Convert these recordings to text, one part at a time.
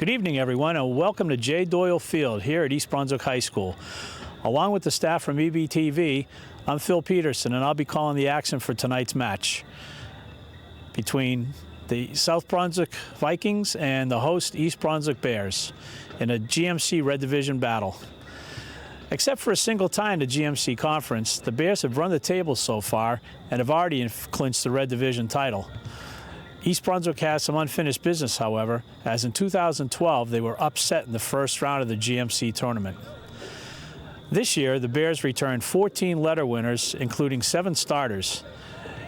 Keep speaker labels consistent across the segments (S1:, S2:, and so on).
S1: Good evening, everyone, and welcome to J. Doyle Field here at East Brunswick High School. Along with the staff from EBTV, I'm Phil Peterson, and I'll be calling the action for tonight's match between the South Brunswick Vikings and the host East Brunswick Bears in a GMC Red Division battle. Except for a single tie in the GMC Conference, the Bears have run the table so far and have already clinched the Red Division title. East Brunswick has some unfinished business, however, as in 2012 they were upset in the first round of the GMC tournament. This year, the Bears returned 14 letter winners, including 7 starters.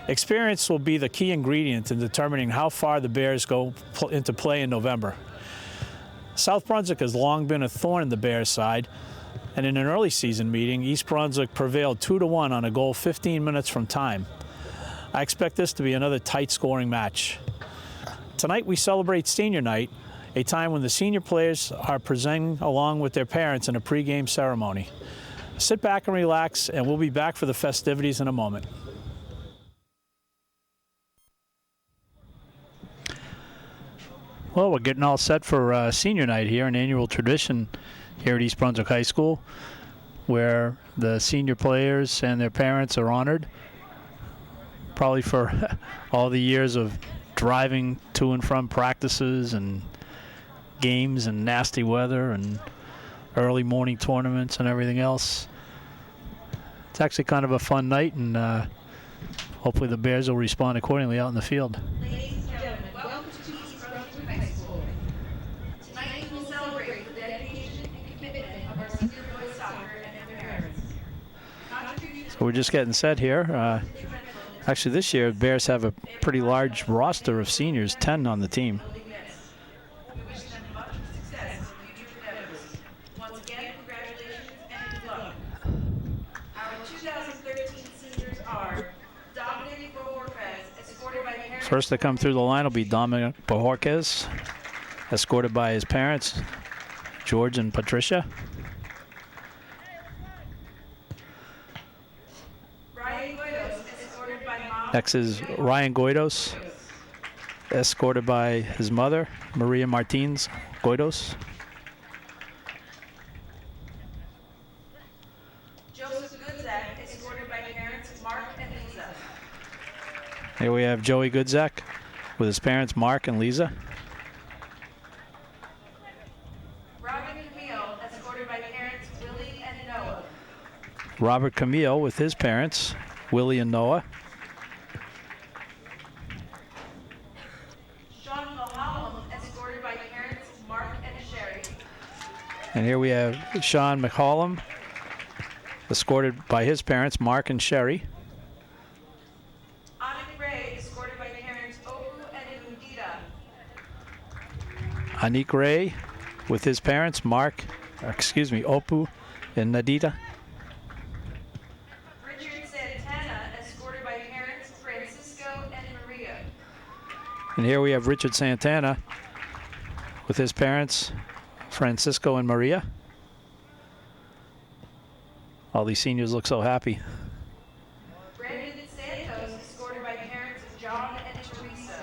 S1: Experience will be the key ingredient in determining how far the Bears go into play in November. South Brunswick has long been a thorn in the Bears' side, and in an early season meeting, East Brunswick prevailed 2-1 on a goal 15 minutes from time. I expect this to be another tight scoring match. Tonight we celebrate senior night, a time when the senior players are presenting along with their parents in a pregame ceremony. Sit back and relax, and we'll be back for the festivities in a moment. Well, we're getting all set for senior night here, an annual tradition here at East Brunswick High School, where the senior players and their parents are honored, probably for all the years of driving to and from practices and games and nasty weather and early morning tournaments and everything else. It's actually kind of a fun night, and hopefully the Bears will respond accordingly out in the field.
S2: Ladies and gentlemen, welcome to East Brunswick High School. Tonight we will celebrate the dedication and commitment of our senior boys soccer and their parents.
S1: So we're just getting set here. Actually, this year, the Bears have a pretty large roster of seniors, 10 on the team.
S2: We wish them much success in future endeavors. Once again, congratulations and good luck. Our 2013 seniors are Dominic Bohorquez, escorted by parents.
S1: First to come through the line will be Dominic Bohorquez, escorted by his parents, George and Patricia. Next is Ryan Goidos, escorted by his mother, Maria Martins Goidos.
S2: Joseph Goodzak, escorted by parents Mark and Lisa.
S1: Here we have Joey Goodzak with his parents Mark and Lisa.
S2: Robert Camille, escorted by parents Willie and Noah.
S1: Robert Camille with his parents, Willie and Noah. And here we have Sean McCollum, escorted by his parents, Mark and Sherry.
S2: Anik Ray, escorted by parents Opu and Udita.
S1: Anik Ray with his parents, Opu and Nadita.
S2: Richard Santana, escorted by parents Francisco and Maria.
S1: And here we have Richard Santana with his parents, Francisco and Maria. All these seniors look so happy.
S2: Brandon Santos, escorted by parents John and Teresa.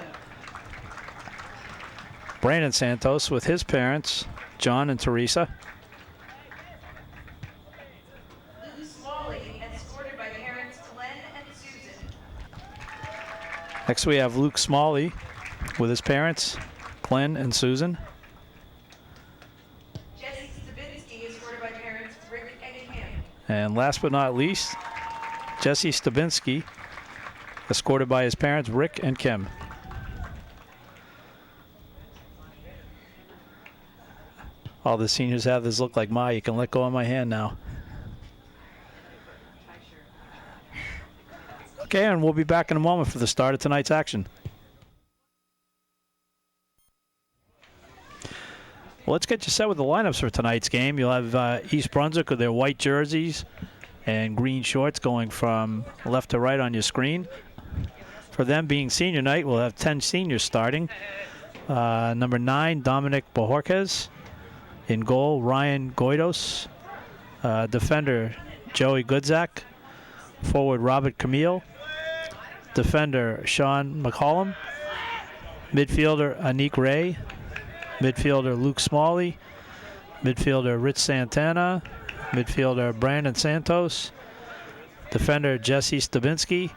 S1: Brandon Santos with his parents, John and Teresa.
S2: Luke Smalley, escorted by parents Glenn and Susan.
S1: Next we have Luke Smalley with his parents, Glenn and Susan. And last but not least, Jesse Stabinski, escorted by his parents, Rick and Kim. All the seniors have this look like, Ma, you can let go of my hand now. Okay, and we'll be back in a moment for the start of tonight's action. Well, let's get you set with the lineups for tonight's game. You'll have East Brunswick with their white jerseys and green shorts going from left to right on your screen. For them being senior night, we'll have 10 seniors starting. Number 9, Dominic Bohorquez. In goal, Ryan Goidos. Defender, Joey Goodzak. Forward, Robert Camille. Defender, Sean McCollum. Midfielder, Anik Ray. midfielder Luke Smalley, midfielder Rich Santana, midfielder Brandon Santos, defender Jesse Stabinski,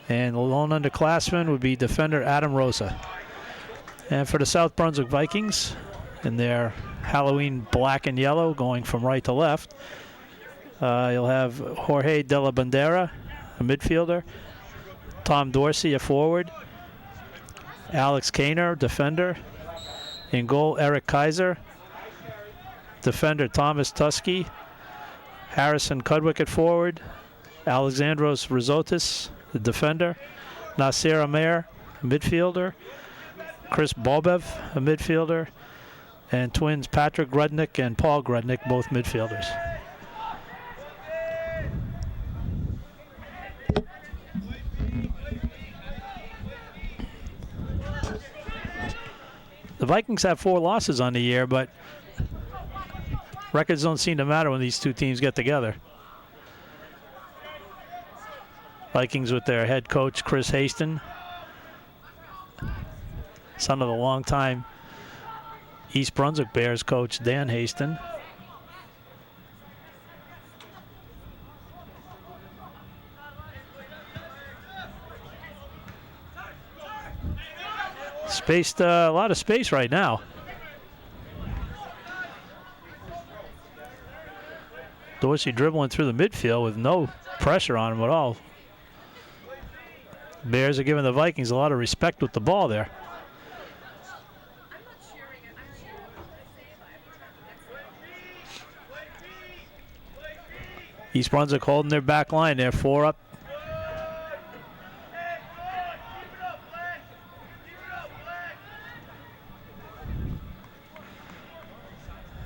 S1: and the lone underclassman would be defender Adam Rosa. And for the South Brunswick Vikings, in their Halloween black and yellow going from right to left, you'll have Jorge de la Bandera, a midfielder, Tom Dorsey, a forward, Alex Kaner, defender, in goal Eric Kaiser, defender Thomas Tusky, Harrison Cudwick at forward, Alexandros Rizotis, the defender, Nasir Amer, a midfielder, Chris Bobev, a midfielder, and twins Patrick Grudnick and Paul Grudnick, both midfielders. The Vikings have 4 losses on the year, but records don't seem to matter when these two teams get together. Vikings with their head coach, Chris Haston, son of the longtime East Brunswick Bears coach, Dan Haston. Spaced a lot of space right now. Dorsey dribbling through the midfield with no pressure on him at all. Bears are giving the Vikings a lot of respect with the ball there. East Brunswick holding their back line there, 4 up.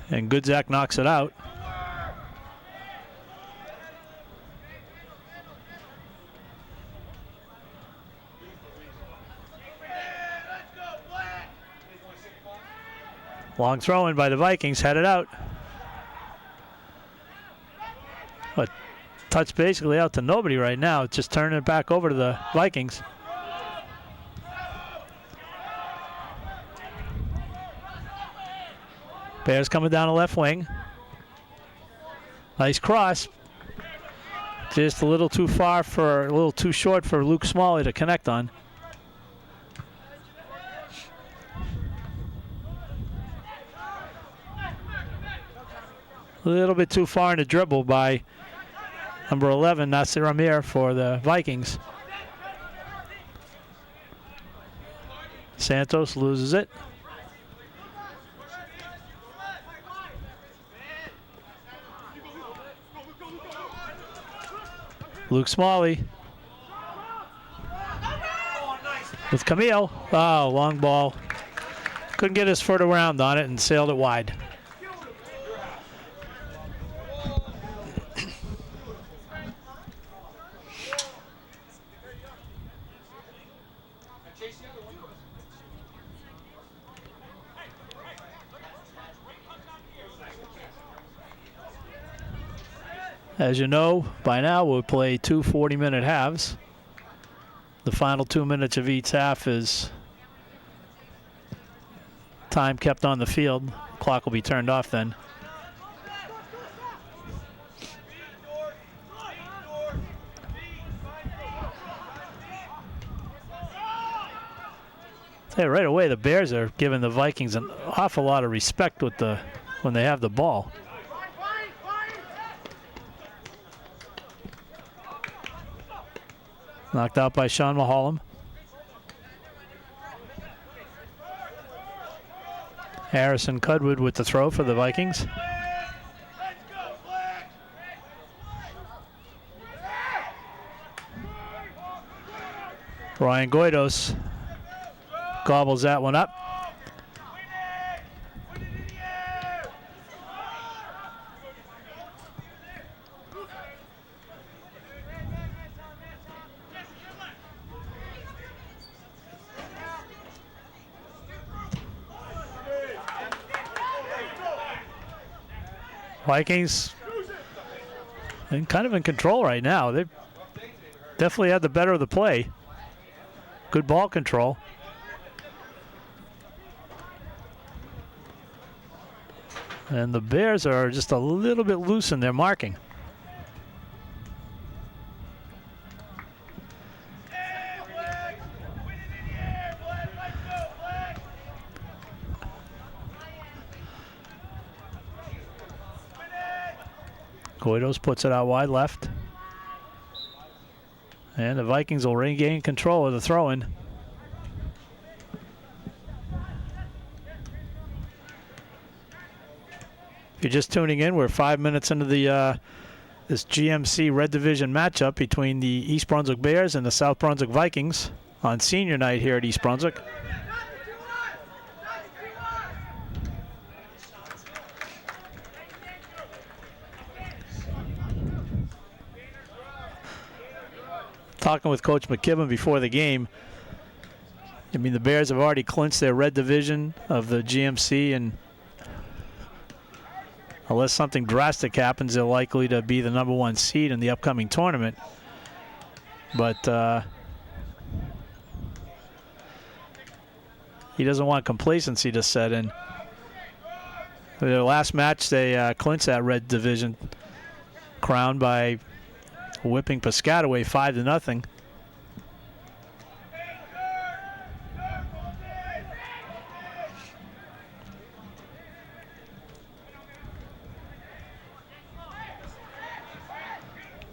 S1: And Goodzak knocks it out. Long throw in by the Vikings, headed out. But touch basically out to nobody right now. It's just turning it back over to the Vikings. Bears coming down the left wing. Nice cross. Just a little too far for, a little too short for Luke Smalley to connect on. A little bit too far in the dribble by number 11, Nasir Amir, for the Vikings. Santos loses it. Luke Smalley with Camille. Oh, long ball. Couldn't get his foot around on it and sailed it wide. As you know, by now we'll play 2 40-minute halves. The final 2 minutes of each half is time kept on the field. Clock will be turned off then. Hey, right away the Bears are giving the Vikings an awful lot of respect with when they have the ball. Knocked out by Sean Mahalam. Harrison Cudwood with the throw for the Vikings. Ryan Goidos gobbles that one up. Vikings kind of in control right now. They definitely had the better of the play. Good ball control. And the Bears are just a little bit loose in their marking. Goidos puts it out wide left. And the Vikings will regain control of the throw-in. If you're just tuning in, we're 5 minutes into the this GMC Red Division matchup between the East Brunswick Bears and the South Brunswick Vikings on senior night here at East Brunswick. Talking with Coach McKibben before the game, I mean, the Bears have already clinched their Red Division of the GMC, and unless something drastic happens, they're likely to be the #1 seed in the upcoming tournament. But he doesn't want complacency to set in. Their last match, they clinched that Red Division crown by whipping Piscataway 5-0.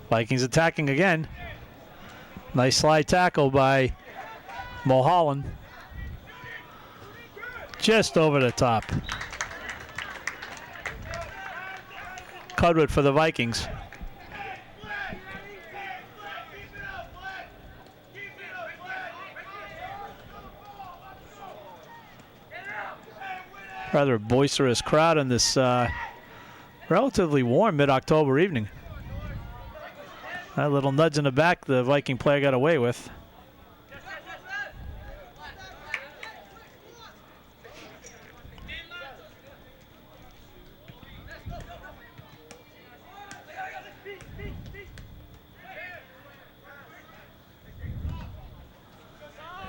S1: Vikings attacking again. Nice slide tackle by Mulholland. Just over the top. Cudwood for the Vikings. Rather boisterous crowd in this relatively warm mid-October evening. That little nudge in the back the Viking player got away with.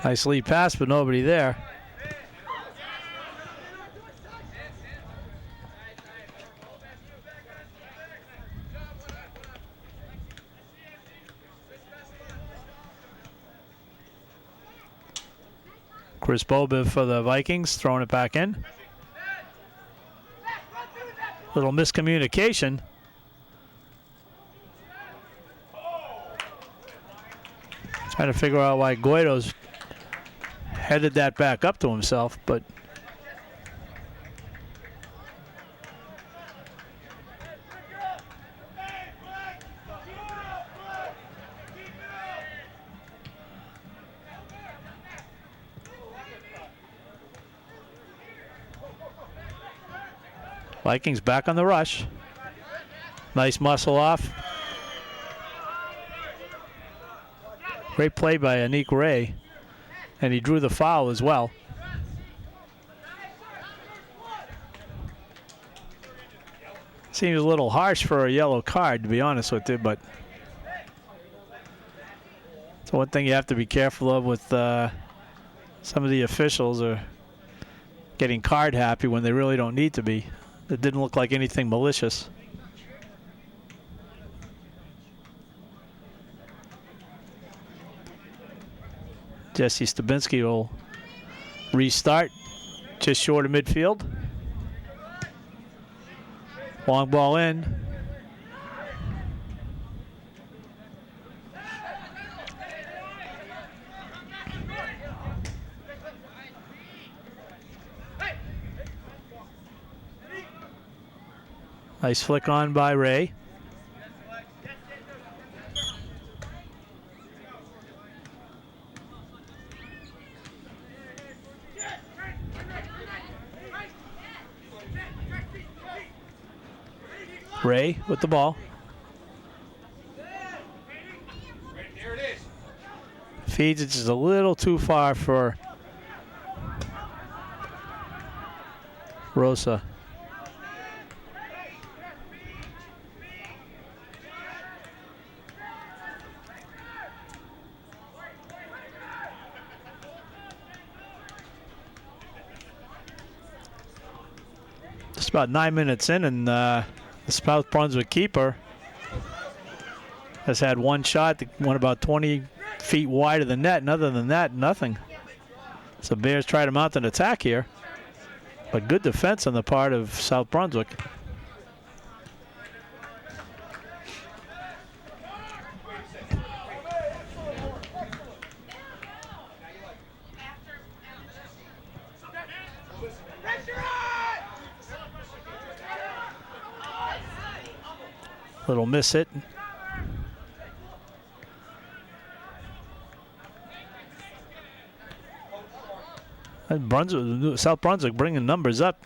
S1: Nice lead pass, but nobody there. Chris Bobiv for the Vikings, throwing it back in. Little miscommunication. Trying to figure out why Goidos headed that back up to himself, but Vikings back on the rush. Nice muscle off. Great play by Anik Ray. And he drew the foul as well. Seems a little harsh for a yellow card, to be honest with you, but it's one thing you have to be careful of with some of the officials are getting card happy when they really don't need to be. It didn't look like anything malicious. Jesse Stabinski will restart just short of midfield. Long ball in. Nice flick on by Ray. Ray with the ball. Feeds it just a little too far for Rosa. about 9 minutes in, and the South Brunswick keeper has had one shot that went about 20 feet wide of the net, and other than that, nothing. So Bears try to mount an attack here, but good defense on the part of South Brunswick. Little miss hit. And South Brunswick bringing numbers up.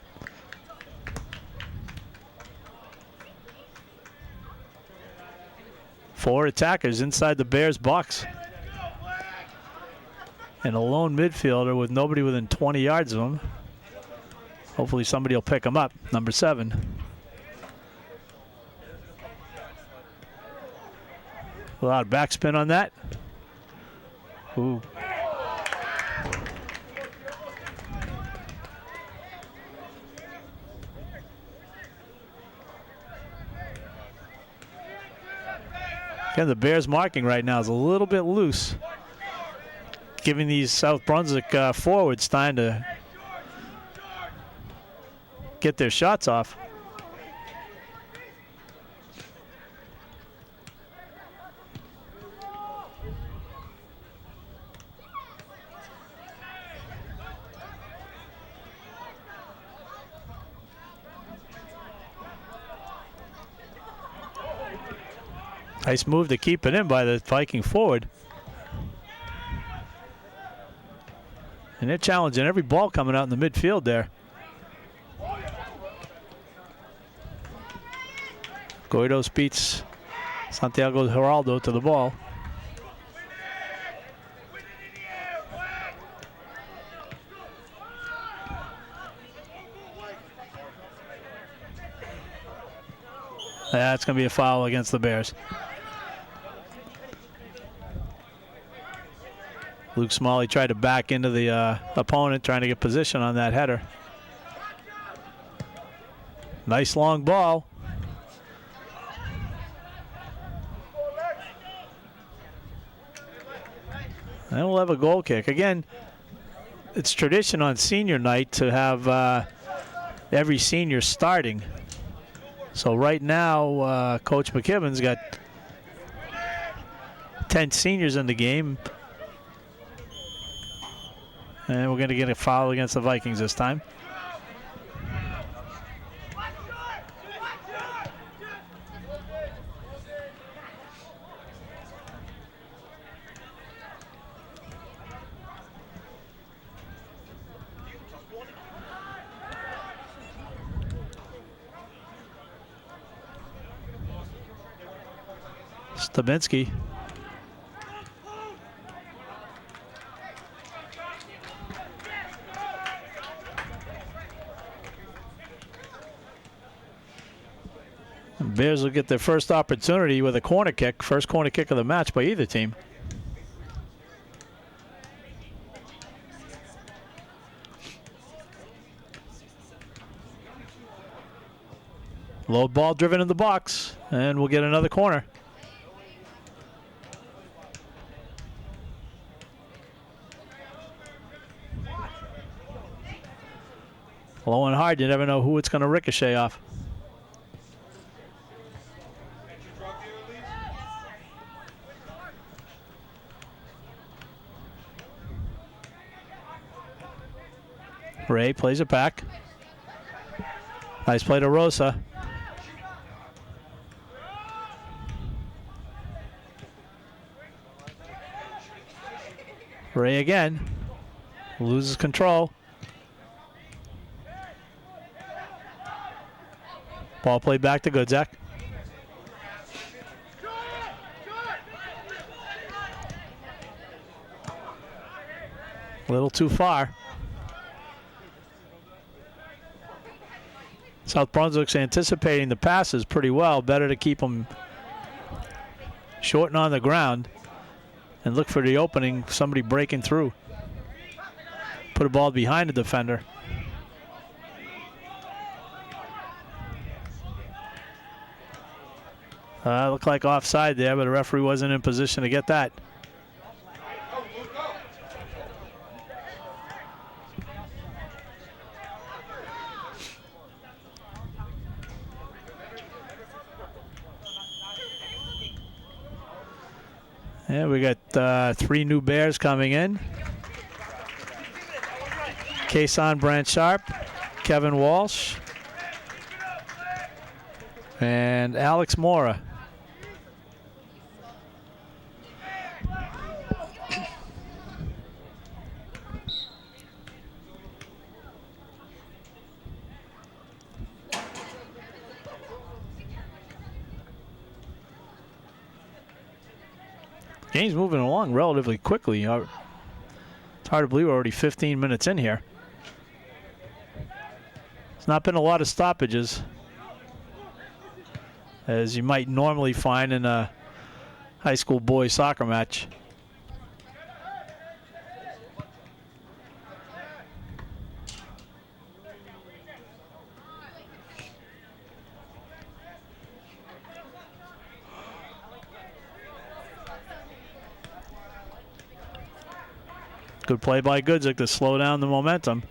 S1: Four attackers inside the Bears box. And a lone midfielder with nobody within 20 yards of him. Hopefully somebody will pick him up. Number 7. A lot of backspin on that. Ooh. Again, the Bears marking right now is a little bit loose, giving these South Brunswick forwards time to get their shots off. Nice move to keep it in by the Viking forward. And they're challenging every ball coming out in the midfield there. Goidos beats Santiago Geraldo to the ball. That's going to be a foul against the Bears. Luke Smalley tried to back into the opponent, trying to get position on that header. Nice long ball. And we'll have a goal kick. Again, it's tradition on senior night to have every senior starting. So right now, Coach McKibben's got 10 seniors in the game. And we're going to get a foul against the Vikings this time. Stabinski. Bears will get their first opportunity with a corner kick. First corner kick of the match by either team. Low ball driven in the box, and we'll get another corner. Low and hard, you never know who it's going to ricochet off. Ray plays it back. Nice play to Rosa. Ray again. Loses control. Ball played back to Goodzak. A little too far. South Brunswick's anticipating the passes pretty well. Better to keep them short and on the ground and look for the opening, somebody breaking through. Put a ball behind the defender. Looked like offside there, but the referee wasn't in position to get that. Yeah, we got 3 new Bears coming in. Kason Brant Sharp, Kevin Walsh, and Alex Mora. Game's moving along relatively quickly. It's hard to believe we're already 15 minutes in here. It's not been a lot of stoppages, as you might normally find in a high school boys soccer match. Good play by Goodzik to slow down the momentum.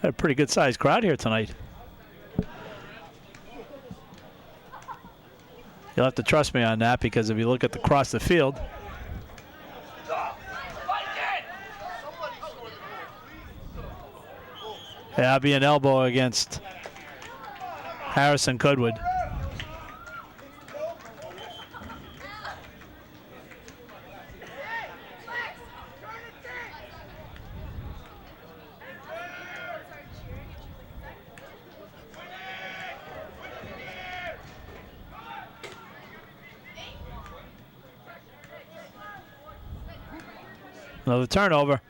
S1: Had a pretty good sized crowd here tonight. You'll have to trust me on that, because if you look at across the field, yeah, that'll be an elbow against Harrison Goodwood. Another turnover.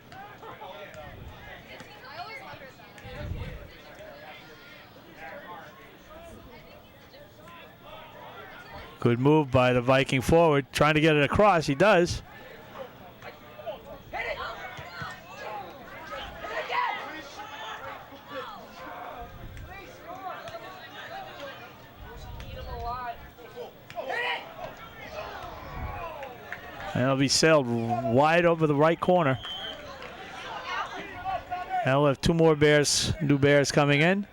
S1: Good move by the Viking forward, trying to get it across. He does. And it'll be sailed wide over the right corner. And we'll have 2 more Bears, new Bears coming in.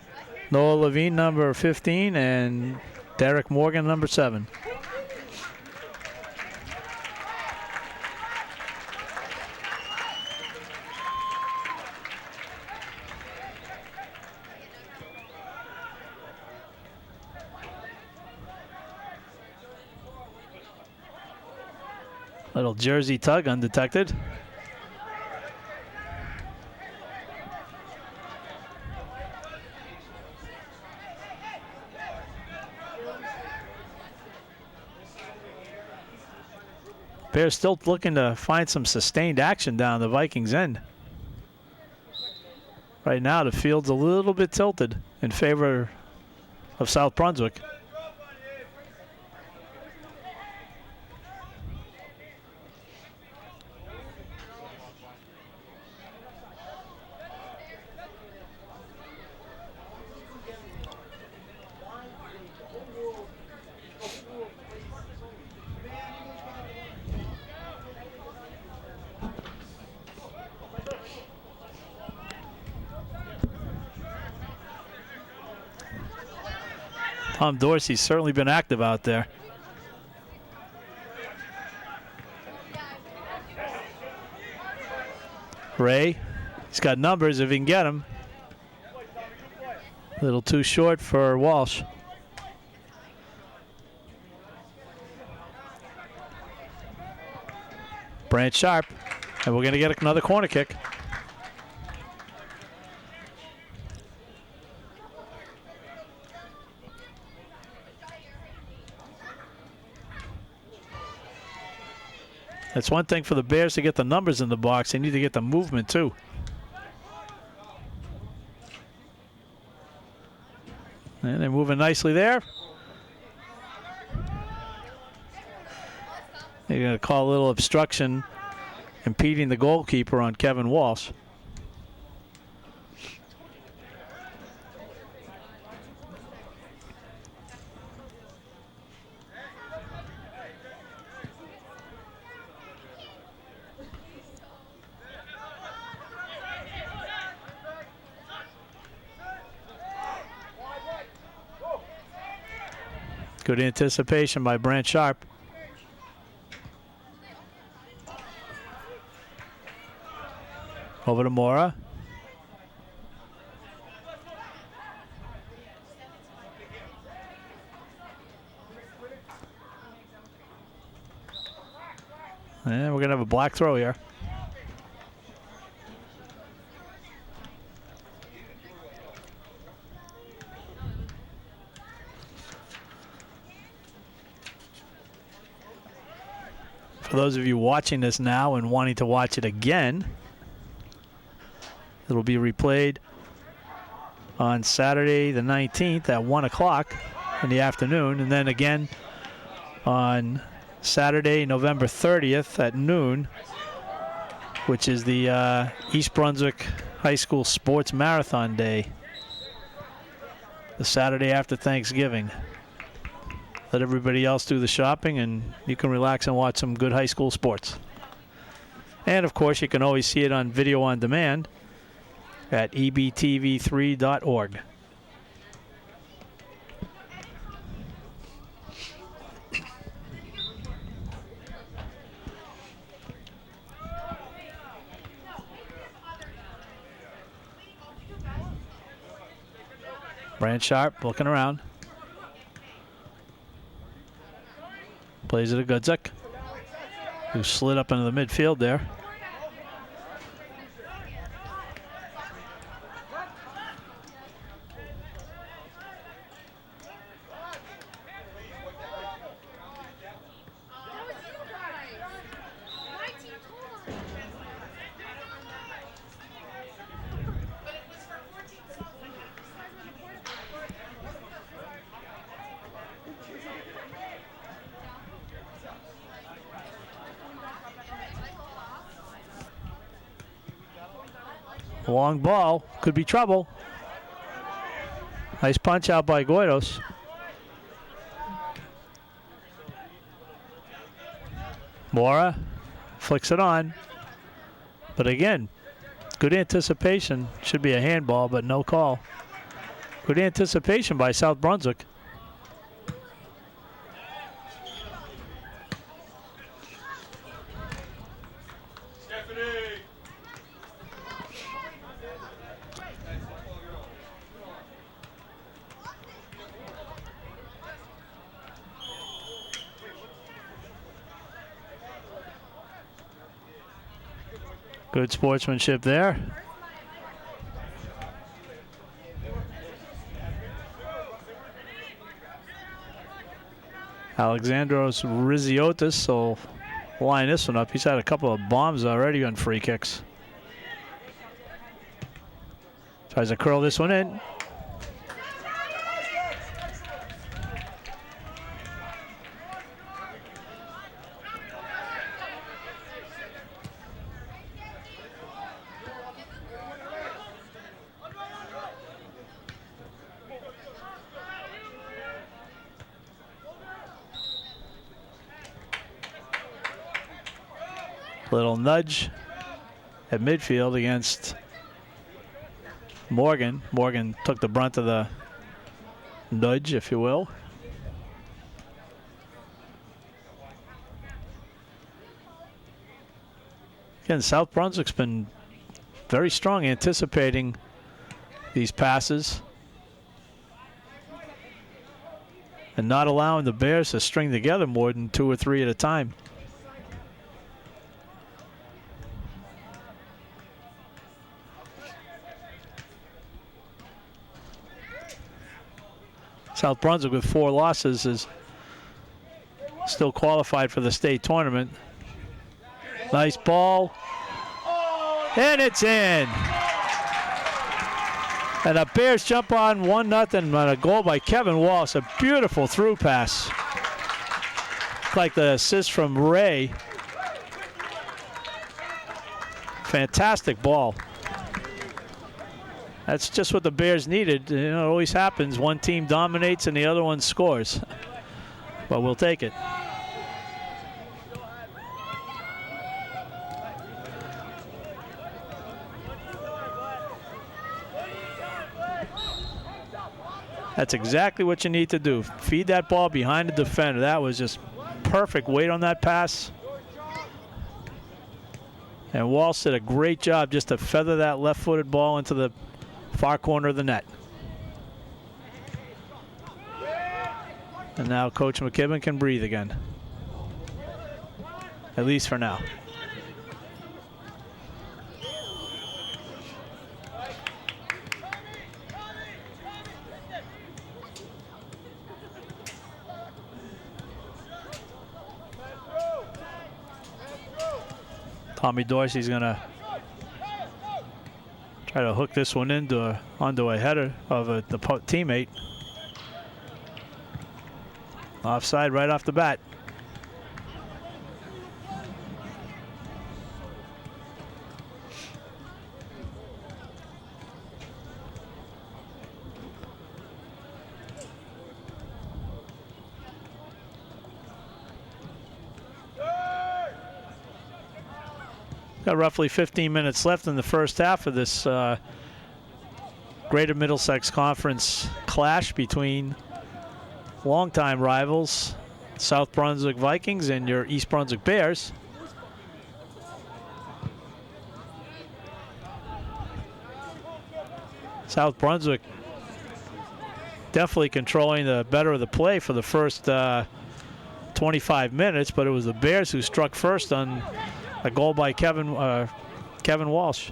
S1: Noah Levine, number 15, and Derek Morgan, number 7. Little jersey tug undetected. Bears still looking to find some sustained action down the Vikings' end. Right now, the field's a little bit tilted in favor of South Brunswick. Tom Dorsey's certainly been active out there. Ray, he's got numbers if he can get them. A little too short for Walsh. Brant Sharp, and we're going to get another corner kick. It's one thing for the Bears to get the numbers in the box. They need to get the movement too. And they're moving nicely there. They're going to call a little obstruction impeding the goalkeeper on Kevin Walsh. Good anticipation by Brant Sharp. Over to Mora. And we're going to have a black throw here. For those of you watching this now and wanting to watch it again, it'll be replayed on Saturday the 19th at 1 o'clock in the afternoon, and then again on Saturday, November 30th at noon, which is the East Brunswick High School Sports Marathon Day, the Saturday after Thanksgiving. Let everybody else do the shopping, and you can relax and watch some good high school sports. And, of course, you can always see it on video on demand at ebtv3.org. Brant Sharp looking around. Plays it to Gudzik, who slid up into the midfield there. Long ball, could be trouble. Nice punch out by Goidos. Mora flicks it on. But again, good anticipation. Should be a handball, but no call. Good anticipation by South Brunswick. Good sportsmanship there. Alexandros Riziotis will line this one up. He's had a couple of bombs already on free kicks. Tries to curl this one in. Little nudge at midfield against Morgan. Morgan took the brunt of the nudge, if you will. Again, South Brunswick's been very strong anticipating these passes and not allowing the Bears to string together more than 2 or 3 at a time. South Brunswick with 4 losses is still qualified for the state tournament. Nice ball. And it's in. And the Bears jump on 1-0 on a goal by Kevin Walsh. A beautiful through pass. Like the assist from Ray. Fantastic ball. That's just what the Bears needed. You know, it always happens. One team dominates and the other one scores. But we'll take it. That's exactly what you need to do. Feed that ball behind the defender. That was just perfect weight on that pass. And Walsh did a great job just to feather that left-footed ball into the far corner of the net. And now Coach McKibben can breathe again. At least for now. Tommy Dorsey's gonna try to hook this one onto a header of the teammate. Offside right off the bat. Got roughly 15 minutes left in the first half of this Greater Middlesex Conference clash between longtime rivals, South Brunswick Vikings and your East Brunswick Bears. South Brunswick definitely controlling the better of the play for the first 25 minutes, but it was the Bears who struck first on a goal by Kevin Walsh.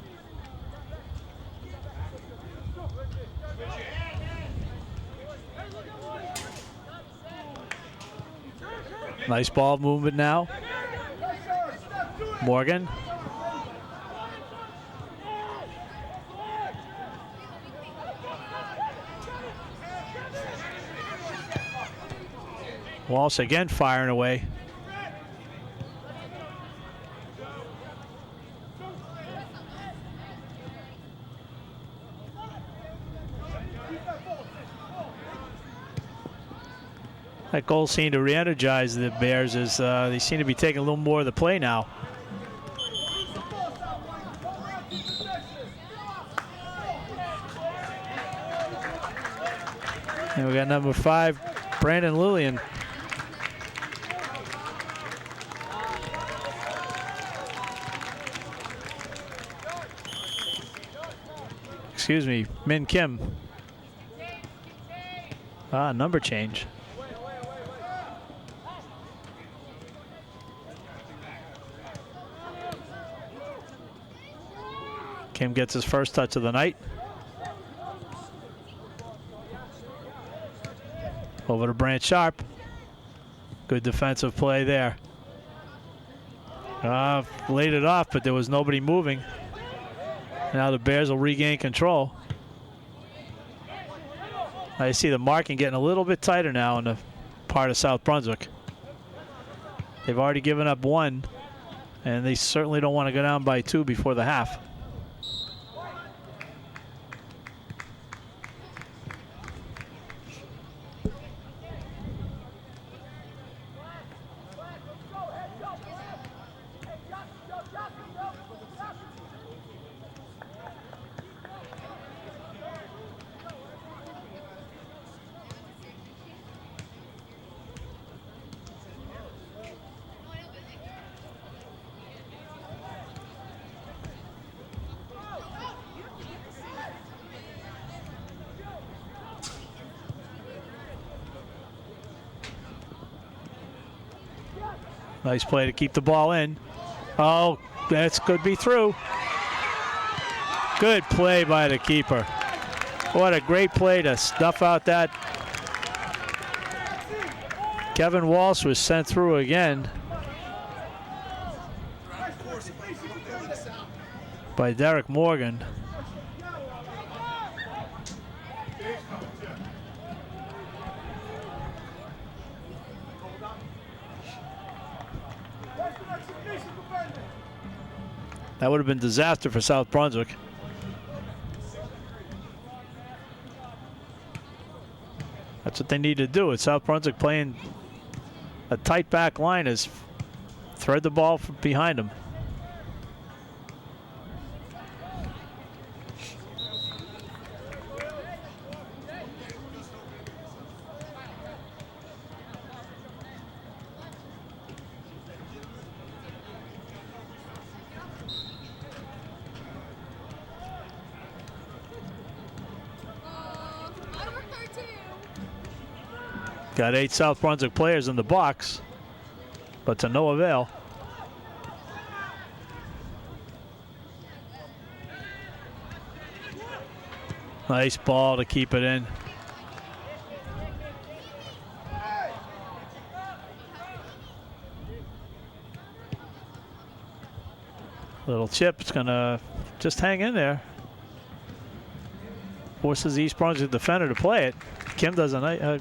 S1: Nice ball movement now. Morgan. Walsh again firing away. That goal seemed to re-energize the Bears as they seem to be taking a little more of the play now. And we got number 5, Brandon Lillian. Excuse me, Min Kim. Number change. Kim gets his first touch of the night. Over to Brant Sharp. Good defensive play there. Laid it off, but there was nobody moving. Now the Bears will regain control. I see the marking getting a little bit tighter now on the part of South Brunswick. They've already given up 1, and they certainly don't want to go down by 2 before the half. Nice play to keep the ball in. Oh, that's could be through. Good play by the keeper. What a great play to stuff out that. Kevin Walsh was sent through again by Derek Morgan. That would have been disaster for South Brunswick. That's what they need to do. With South Brunswick playing a tight back line, is thread the ball from behind them. Got 8 South Brunswick players in the box, but to no avail. Nice ball to keep it in. Little chip, it's gonna just hang in there. Forces East Brunswick defender to play it. Kim does a nice.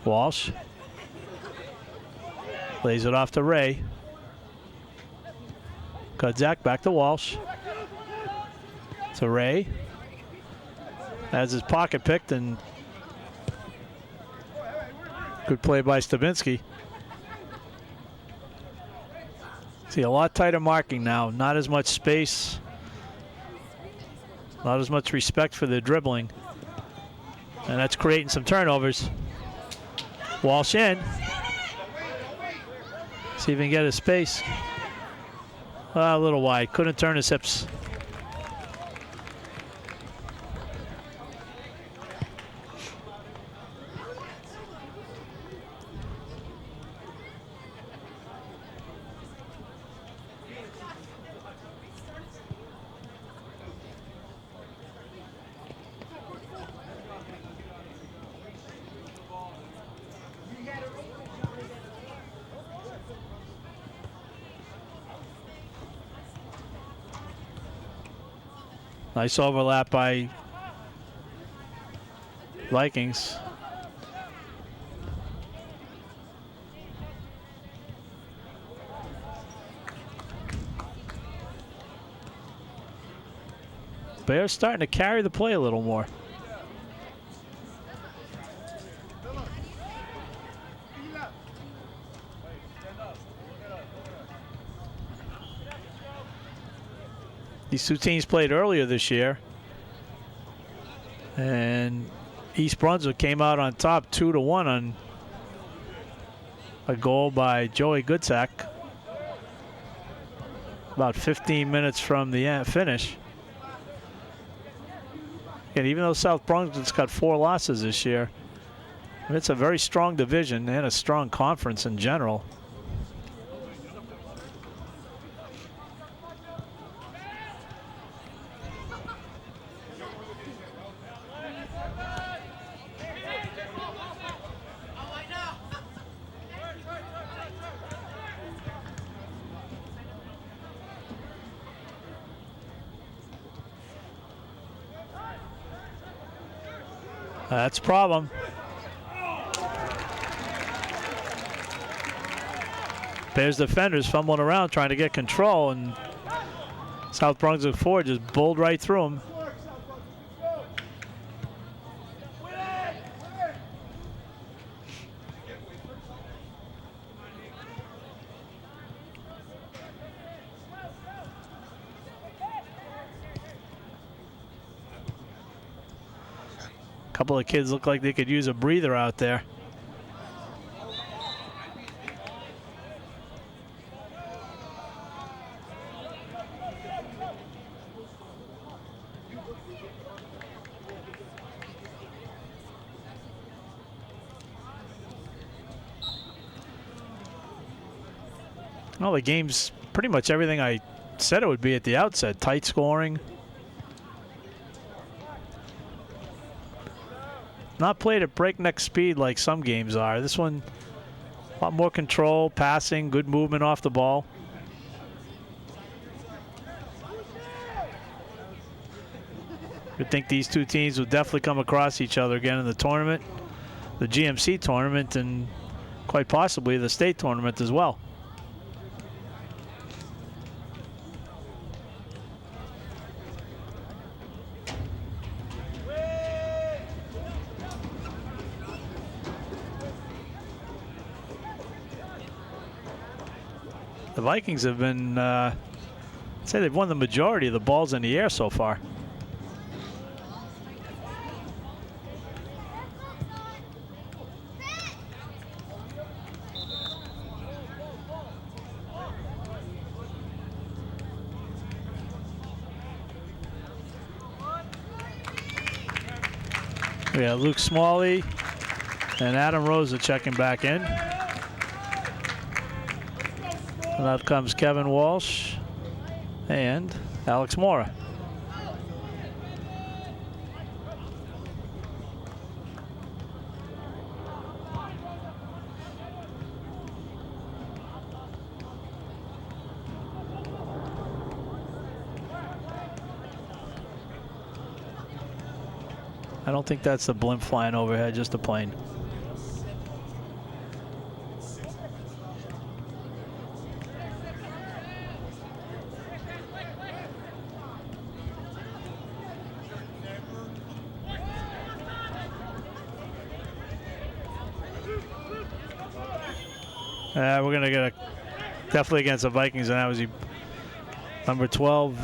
S1: Walsh lays it off to Ray. Kudzak back to Walsh. To Ray. Has his pocket picked, and good play by Stavinsky. See, a lot tighter marking now. Not as much space. Not as much respect for the dribbling. And that's creating some turnovers. Walsh in. See if he can get his space. A little wide. Couldn't turn his hips. Nice overlap by Vikings. Bears starting to carry the play a little more. These two teams played earlier this year, and East Brunswick came out on top 2-1 on a goal by Joey Goodsack about 15 minutes from the finish. And even though South Brunswick's got 4 losses this year, it's a very strong division and a strong conference in general. That's a problem. Bears defenders fumbling around trying to get control, and South Brunswick forward just bowled right through them. A couple of kids look like they could use a breather out there. Well, the game's pretty much everything I said it would be at the outset. Tight scoring. Not played at breakneck speed like some games are. This one, a lot more control, passing, good movement off the ball. You'd think these two teams would definitely come across each other again in the tournament. the GMC tournament and quite possibly the state tournament as well. The Vikings have been, I'd say they've won the majority of the balls in the air so far. We got Luke Smalley and Adam Rosa checking back in. And out comes Kevin Walsh and Alex Mora. I don't think that's the blimp flying overhead, just a plane. We're going to get definitely against the Vikings, and that was number 12,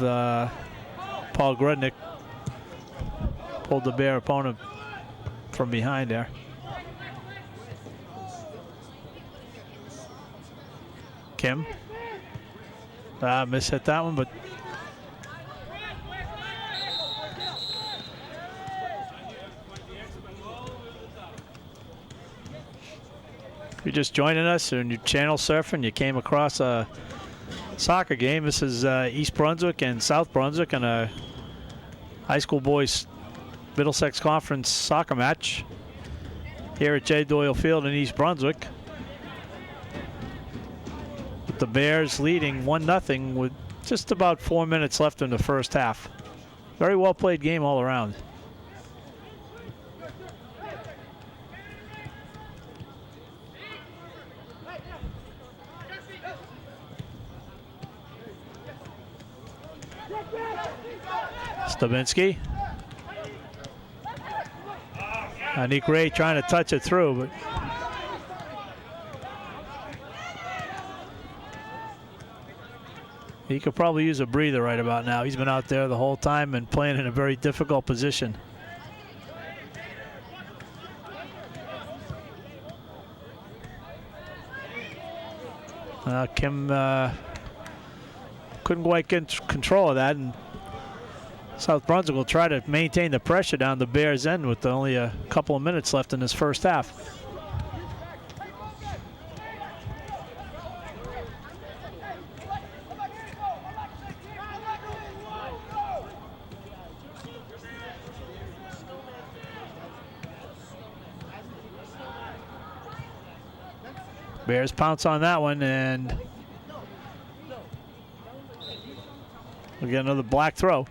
S1: Paul Grudnick. Pulled the Bear opponent from behind there. Kim. Mishit that one, but if you're just joining us and you're channel surfing, you came across a soccer game. This is East Brunswick and South Brunswick and a high school boys Middlesex Conference soccer match here at J. Doyle Field in East Brunswick. With the Bears leading 1-0 with just about 4 minutes left in the first half. Very well played game all around. Stavinsky. Nick Ray trying to touch it through, but he could probably use a breather right about now. He's been out there the whole time and playing in a very difficult position. Kim couldn't quite get control of that, and South Brunswick will try to maintain the pressure down the Bears' end with only a couple of minutes left in this first half. Bears pounce on that one, and we get another black throw.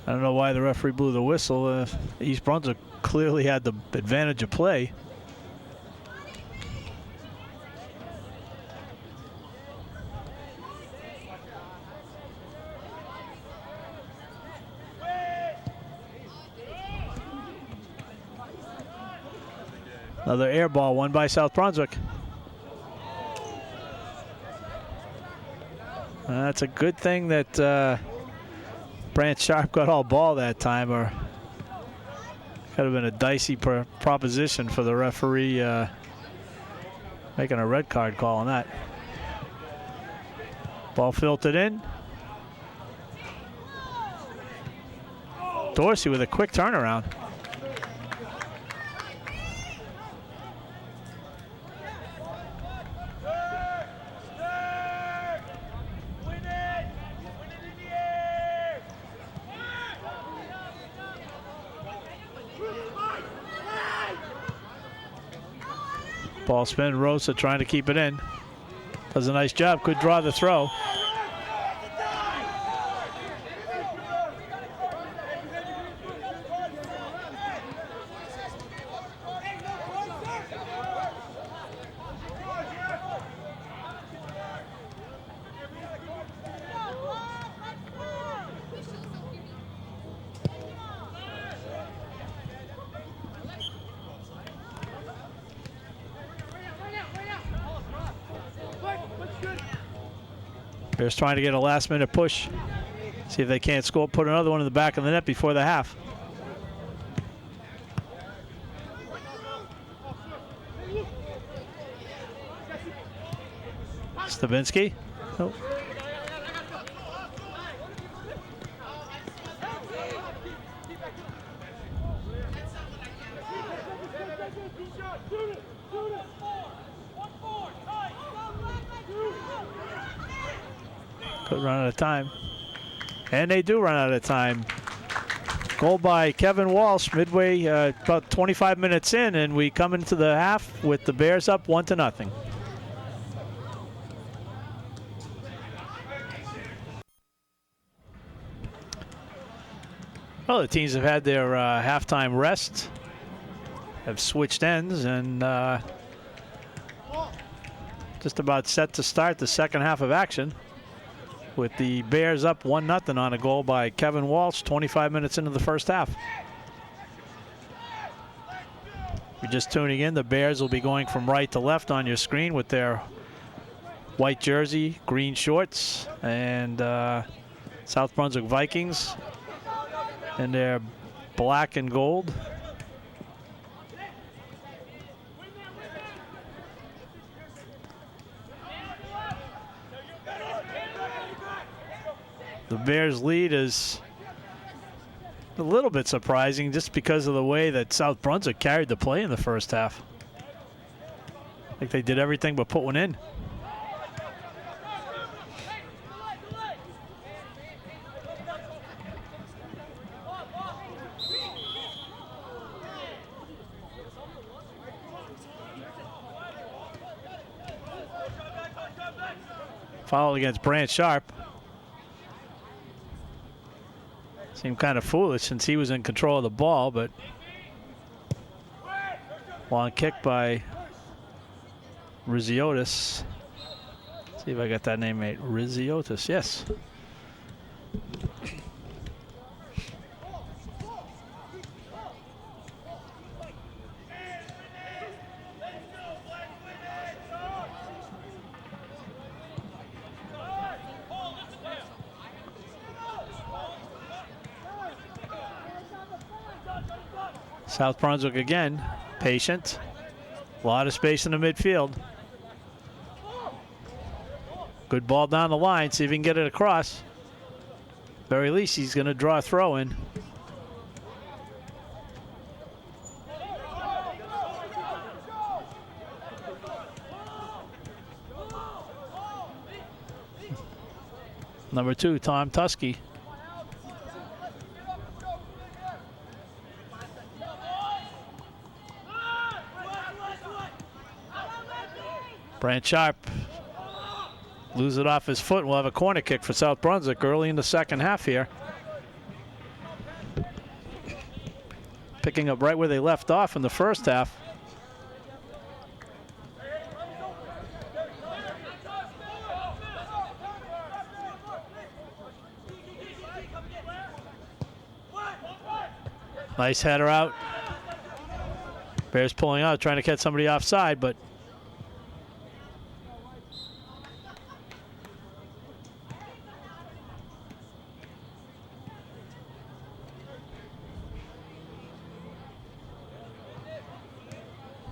S1: I don't know why the referee blew the whistle. East Brunswick clearly had the advantage of play. Another air ball won by South Brunswick. That's a good thing that Brant Sharp got all ball that time, or could have been a dicey proposition for the referee making a red card call on that. Ball filtered in. Dorsey with a quick turnaround. Ball spin, Rosa trying to keep it in. Does a nice job, could draw the throw. Bears trying to get a last-minute push. See if they can't score, put another one in the back of the net before the half. Stavinsky. Nope. Could run out of time. And they do run out of time. Goal by Kevin Walsh midway, about 25 minutes in, and we come into the half with the Bears up 1-0. Well, the teams have had their halftime rest, have switched ends, and just about set to start the second half of action, with the Bears up 1-0 on a goal by Kevin Walsh 25 minutes into the first half. If you're just tuning in, the Bears will be going from right to left on your screen with their white jersey, green shorts, and South Brunswick Vikings in their black and gold. The Bears' lead is a little bit surprising just because of the way that South Brunswick carried the play in the first half. I think they did everything but put one in. Foul against Brant Sharp. Seemed kind of foolish since he was in control of the ball, but long kick by Riziotis. See if I got that name right. Riziotis, yes. South Brunswick again, patient. A lot of space in the midfield. Good ball down the line, see if he can get it across. Very least he's going to draw a throw in. Number 2, Tom Tusky. Brant Sharp loses it off his foot. We'll have a corner kick for South Brunswick early in the second half here. Picking up right where they left off in the first half. Nice header out. Bears pulling out, trying to catch somebody offside, but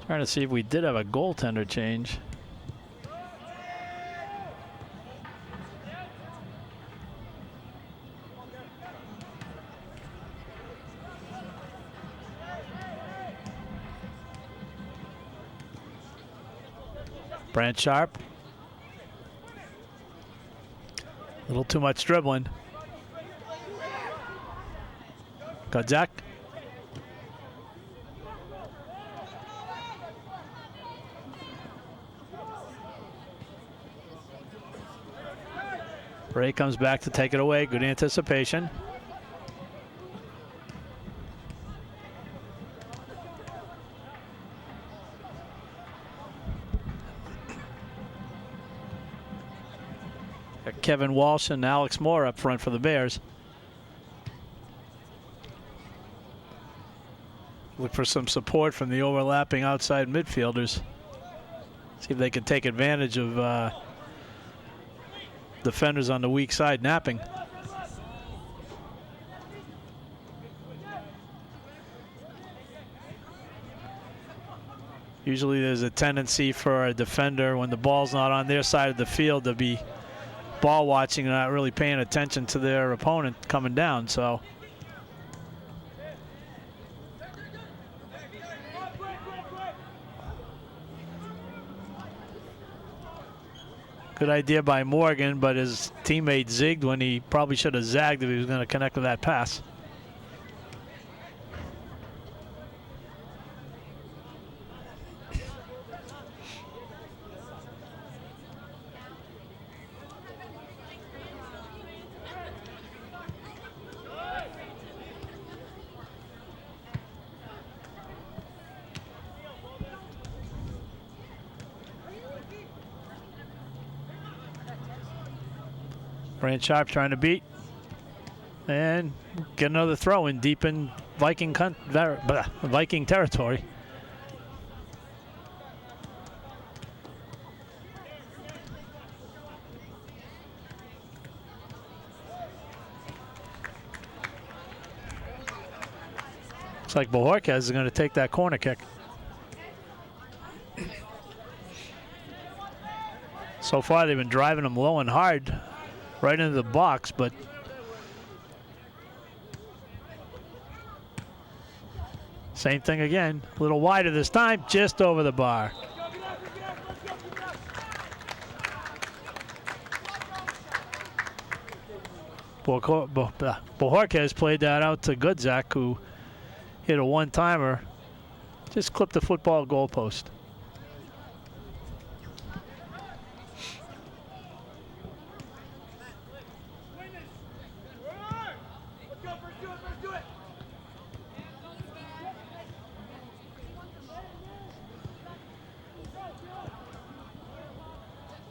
S1: trying to see if we did have a goaltender change. Brant Sharp. A little too much dribbling. Godzak. Ray comes back to take it away. Good anticipation. Got Kevin Walsh and Alex Moore up front for the Bears. Look for some support from the overlapping outside midfielders. See if they can take advantage of defenders on the weak side napping. Usually there's a tendency for a defender when the ball's not on their side of the field to be ball watching and not really paying attention to their opponent coming down. So good idea by Morgan, but his teammate zigged when he probably should have zagged if he was going to connect with that pass. Brant Sharp trying to beat and get another throw in deep in Viking territory. Looks like Bohorquez is going to take that corner kick. So far they've been driving him low and hard right into the box, but same thing again. A little wider this time, just over the bar. Bohorquez played that out to Godzak, who hit a one-timer, just clipped the football goalpost.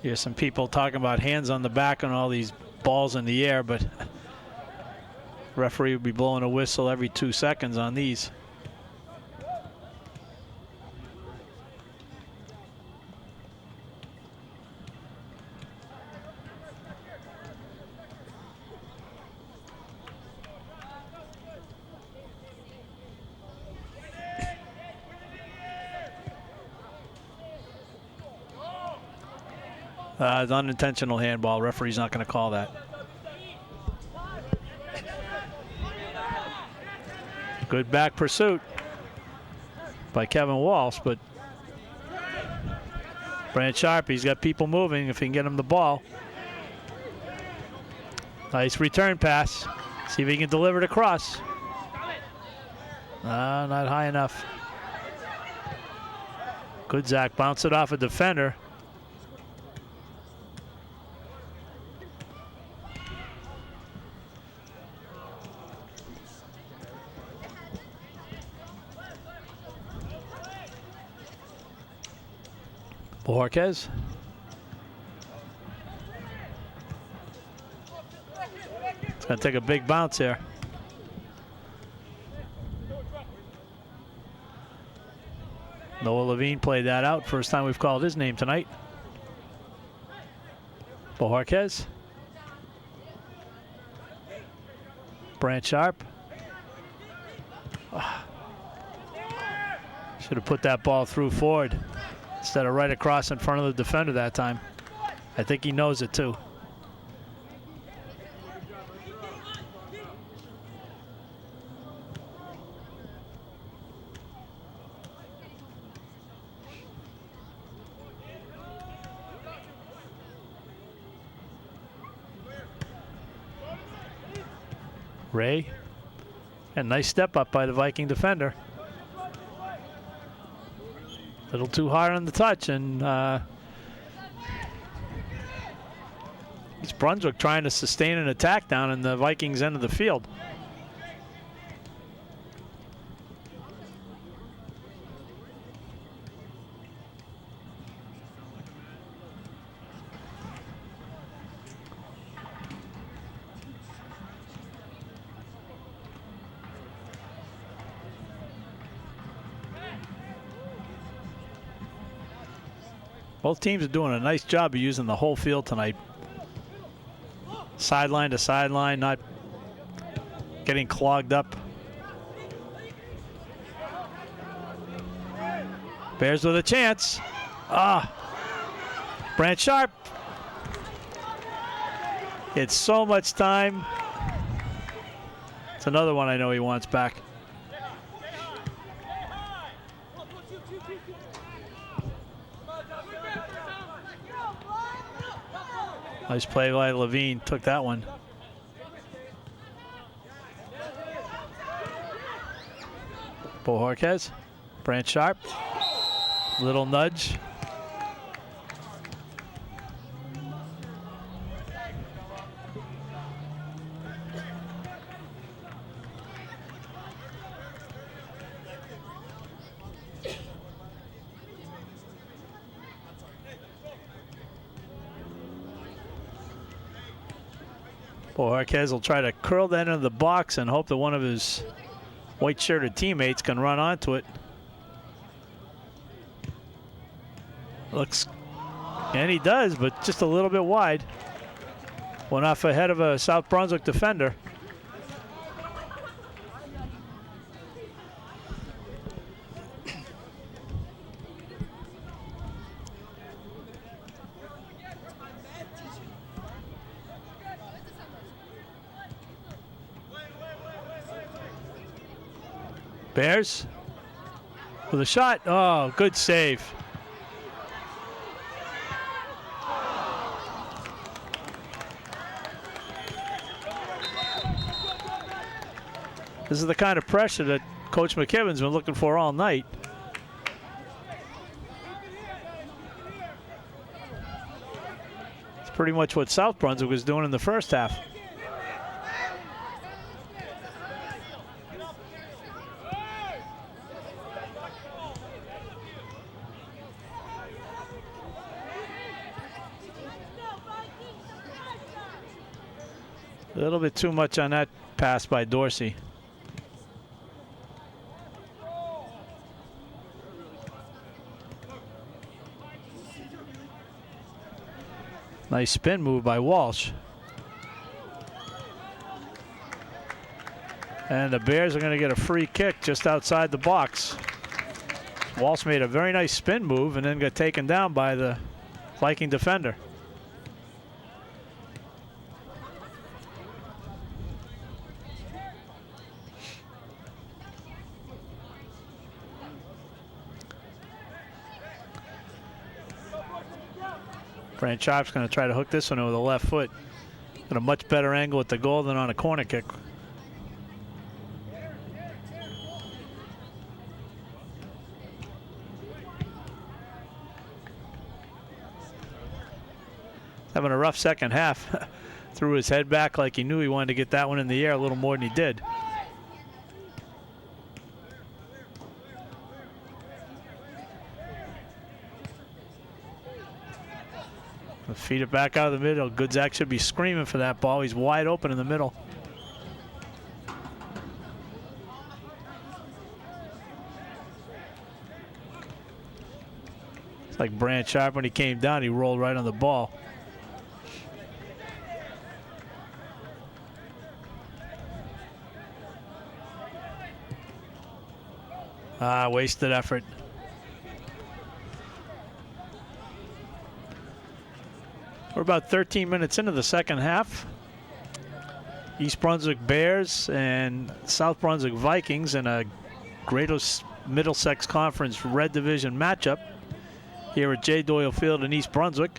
S1: Here's some people talking about hands on the back and all these balls in the air, but referee will be blowing a whistle every 2 seconds on these. It's unintentional handball. Referee's not going to call that. Good back pursuit by Kevin Walsh, but Brant Sharp, he's got people moving if he can get him the ball. Nice return pass. See if he can deliver it across. Not high enough. Good Zach, bounce it off a defender. Bohorquez. It's going to take a big bounce here. Noah Levine played that out. First time we've called his name tonight. Bohorquez. Brant Sharp. Should have put that ball through Ford instead of right across in front of the defender that time. I think he knows it too. Ray. And nice step up by the Viking defender. A little too hard on the touch, and East Brunswick trying to sustain an attack down in the Vikings end of the field. Both teams are doing a nice job of using the whole field tonight. Sideline to sideline, not getting clogged up. Bears with a chance. Brant Sharp. It's so much time. It's another one I know he wants back. Nice play by Levine, took that one. Bohorquez, Brant Sharp, little nudge. Bohorquez will try to curl that into the box and hope that one of his white-shirted teammates can run onto it. Looks, and he does, but just a little bit wide. Went off ahead of a South Brunswick defender. Bears with a shot. Oh, good save. This is the kind of pressure that Coach McKibben's been looking for all night. It's pretty much what South Brunswick was doing in the first half. A little bit too much on that pass by Dorsey. Nice spin move by Walsh. And the Bears are going to get a free kick just outside the box. Walsh made a very nice spin move and then got taken down by the Viking defender. Brant Sharp's going to try to hook this one with the left foot. Got a much better angle at the goal than on a corner kick. Having a rough second half. Threw his head back like he knew he wanted to get that one in the air a little more than he did. Feed it back out of the middle. Goodzak should be screaming for that ball. He's wide open in the middle. It's like Brant Sharp, when he came down, he rolled right on the ball. Wasted effort. We're about 13 minutes into the second half. East Brunswick Bears and South Brunswick Vikings in a Greater Middlesex Conference Red Division matchup here at J. Doyle Field in East Brunswick.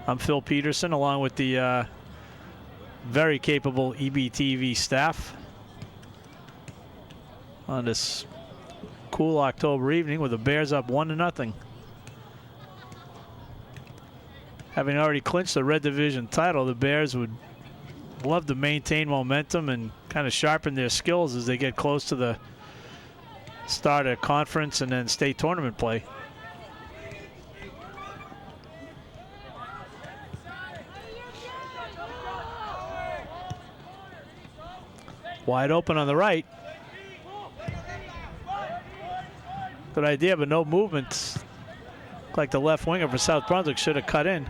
S1: I'm Phil Peterson, along with the very capable EBTV staff on this cool October evening with the Bears up 1-0. Having already clinched the Red Division title, the Bears would love to maintain momentum and kind of sharpen their skills as they get close to the start of conference and then state tournament play. Wide open on the right. Good idea, but no movement. Looked like the left winger for South Brunswick should have cut in.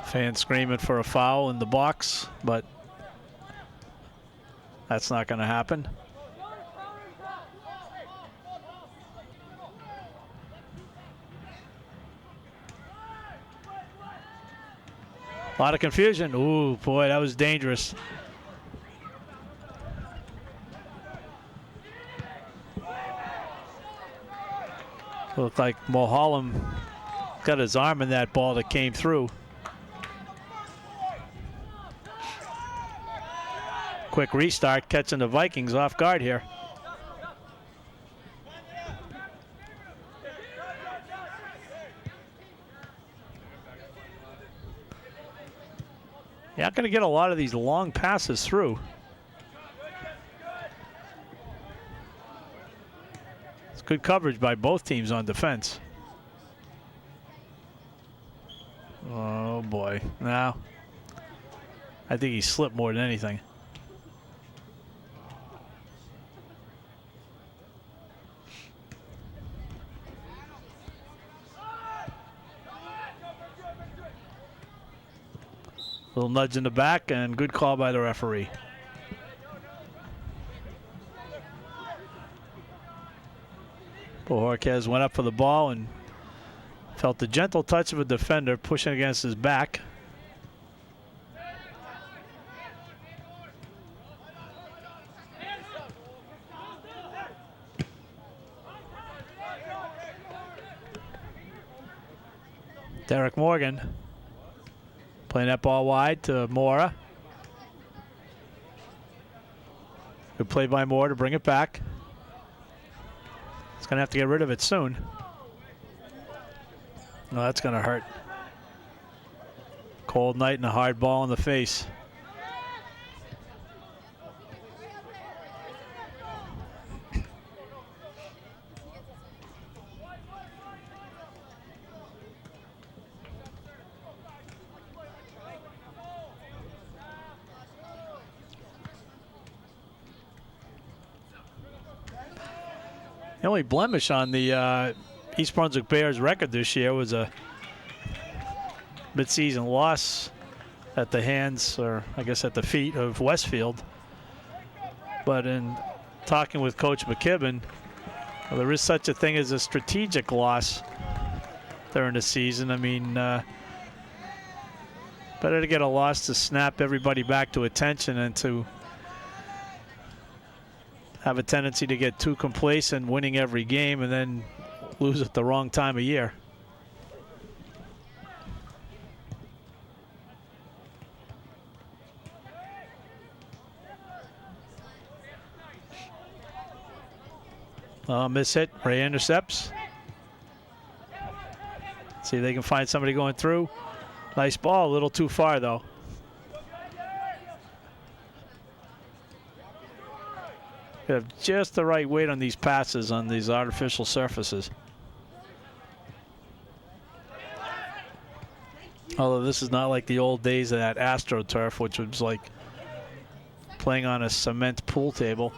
S1: Fans screaming for a foul in the box, but that's not going to happen. A lot of confusion. Ooh, boy, that was dangerous. Looked like Mulholland got his arm in that ball that came through. Quick restart, catching the Vikings off guard here. You're not going to get a lot of these long passes through. It's good coverage by both teams on defense. Oh boy, now I think he slipped more than anything. Little nudge in the back and good call by the referee. Bohorquez went up for the ball and felt the gentle touch of a defender pushing against his back. Derek Morgan playing that ball wide to Mora. Good play by Moore to bring it back. He's going to have to get rid of it soon. No, that's going to hurt. Cold night and a hard ball in the face. The only blemish on the East Brunswick Bears record this year was a mid-season loss at the hands, or I guess at the feet of Westfield. But in talking with Coach McKibben, well, there is such a thing as a strategic loss during the season. I mean, better to get a loss to snap everybody back to attention and to have a tendency to get too complacent, winning every game, and then lose at the wrong time of year. Miss hit. Ray intercepts. See if they can find somebody going through. Nice ball, a little too far though. You have just the right weight on these passes on these artificial surfaces. Although this is not like the old days of that AstroTurf, which was like playing on a cement pool table.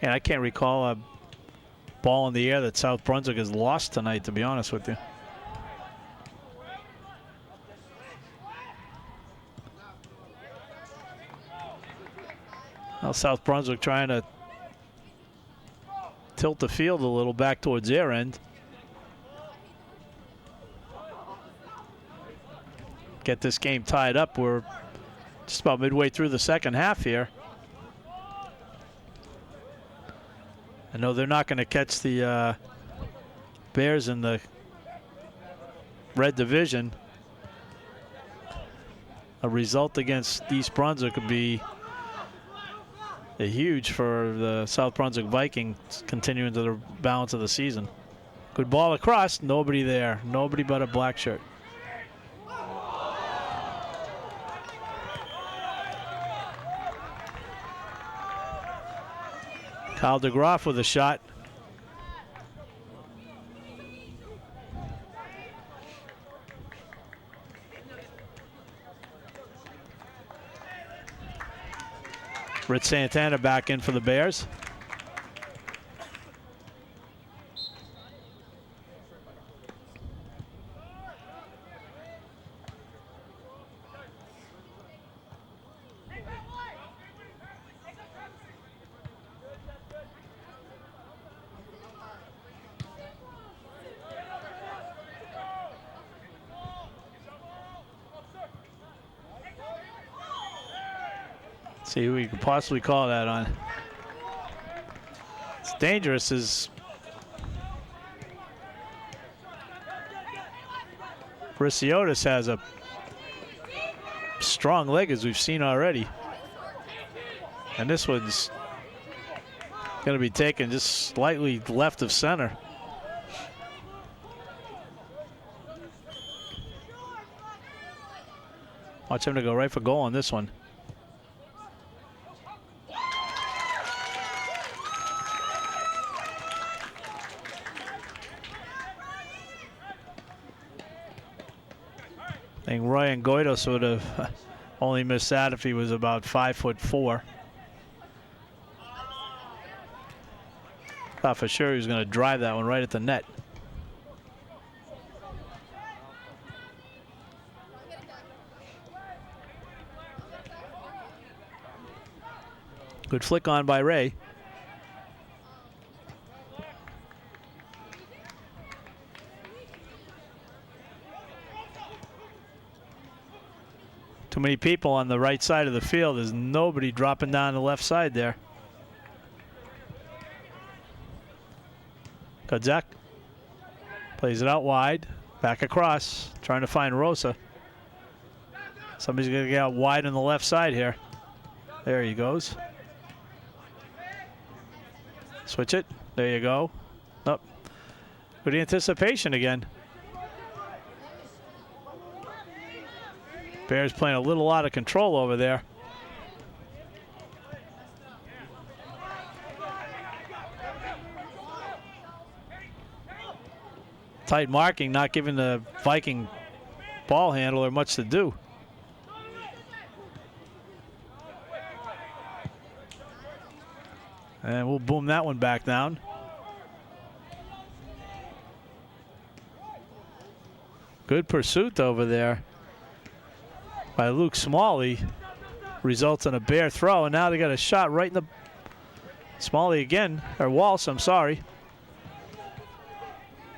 S1: And I can't recall a ball in the air that South Brunswick has lost tonight, to be honest with you. Now South Brunswick trying to tilt the field a little back towards their end. Get this game tied up. We're just about midway through the second half here. I know they're not going to catch the Bears in the red division. A result against East Brunswick would be a huge for the South Brunswick Vikings continuing to the balance of the season. Good ball across, nobody there. Nobody but a black shirt. Kyle DeGroff with a shot. Rich Santana back in for the Bears. See who you could possibly call that on. It's dangerous as Briciotis has a strong leg, as we've seen already. And this one's going to be taken just slightly left of center. Watch him to go right for goal on this one. I think Ryan Goidos would have only missed that if he was about 5'4". Thought for sure he was going to drive that one right at the net. Good flick on by Ray. Too many people on the right side of the field. There's nobody dropping down the left side there. Godzak plays it out wide, back across, trying to find Rosa. Somebody's going to get out wide on the left side here. There he goes. Switch it. There you go. Up. Good anticipation again. Bears playing a little out of control over there. Tight marking, not giving the Viking ball handler much to do. And we'll boom that one back down. Good pursuit over there by Luke Smalley. Results in a Bear throw, and now they got a shot right in the Smalley again, or Walsh, I'm sorry.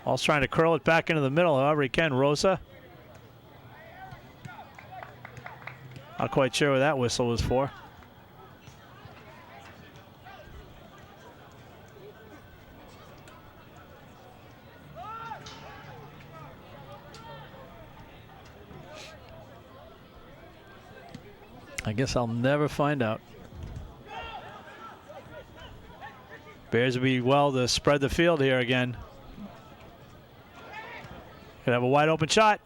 S1: Walsh trying to curl it back into the middle however he can. Rosa. Not quite sure what that whistle was for. I guess I'll never find out. Bears will be well to spread the field here again. Could have a wide open shot.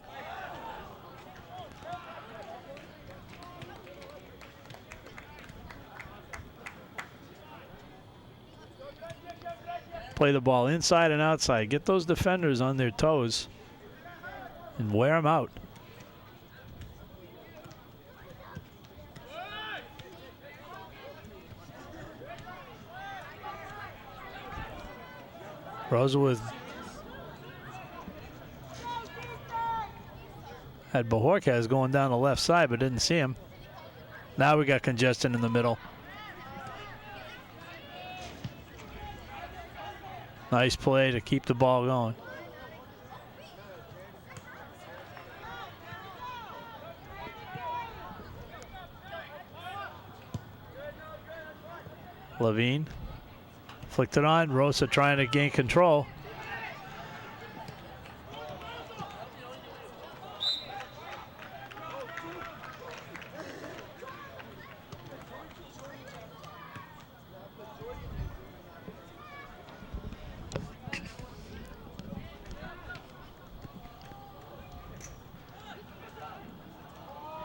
S1: Play the ball inside and outside. Get those defenders on their toes and wear them out. Rosa had Bajorquez going down the left side, but didn't see him. Now we got congestion in the middle. Nice play to keep the ball going. Levine flicked it on. Rosa trying to gain control.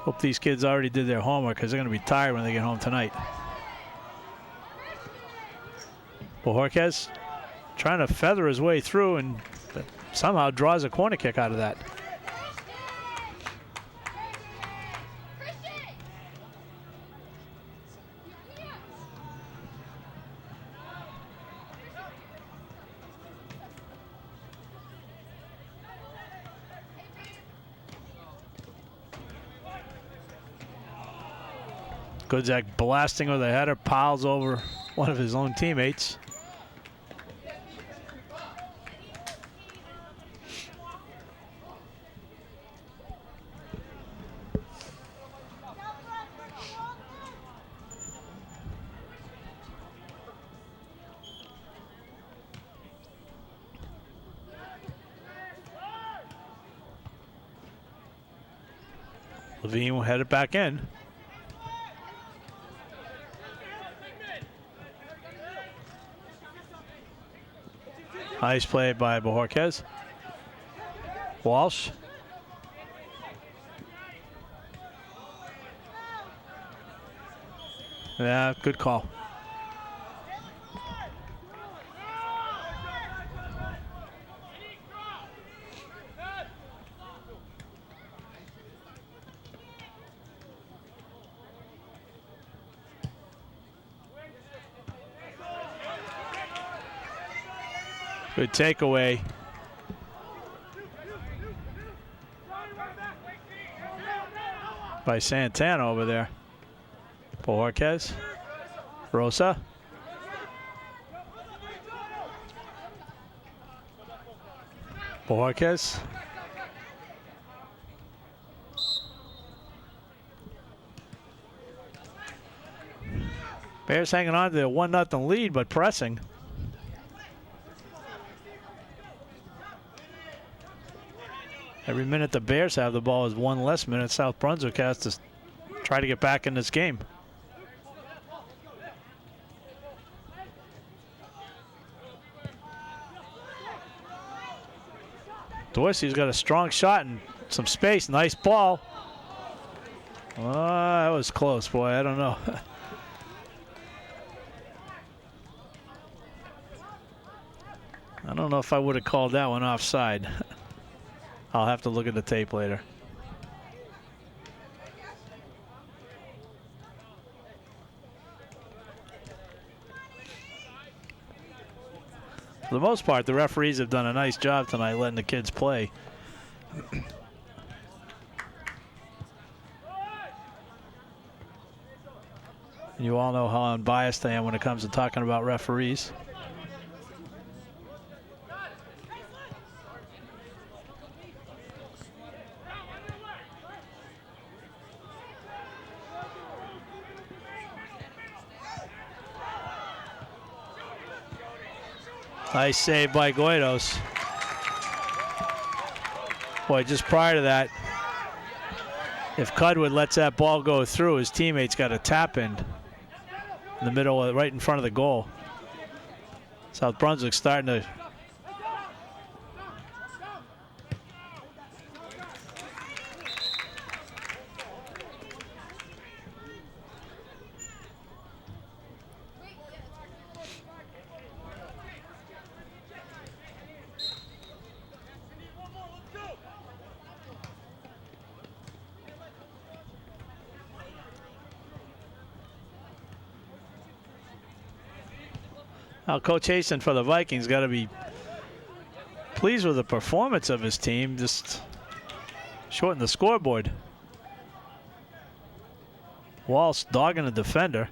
S1: Hope these kids already did their homework because they're going to be tired when they get home tonight. Bajorquez trying to feather his way through and somehow draws a corner kick out of that. Goodzak blasting with a header, piles over one of his own teammates. Levine will head it back in. Nice play by Bajorquez. Walsh. Yeah, good call. Good takeaway. By Santana over there. Bajorquez. Rosa. Bajorquez. Bears hanging on to their 1-0 lead, but pressing. Every minute the Bears have the ball is one less minute South Brunswick has to try to get back in this game. Dorsey's got a strong shot and some space. Nice ball. Oh, that was close, boy. I don't know. I don't know if I would have called that one offside. I'll have to look at the tape later. For the most part, the referees have done a nice job tonight letting the kids play. You all know how unbiased I am when it comes to talking about referees. Nice save by Goidos. Boy, just prior to that, if Cudwood lets that ball go through, his teammate's got a tap in the middle, right in front of the goal. South Brunswick starting to Coach Hasten for the Vikings got to be pleased with the performance of his team, just shortened the scoreboard. Walsh dogging the defender.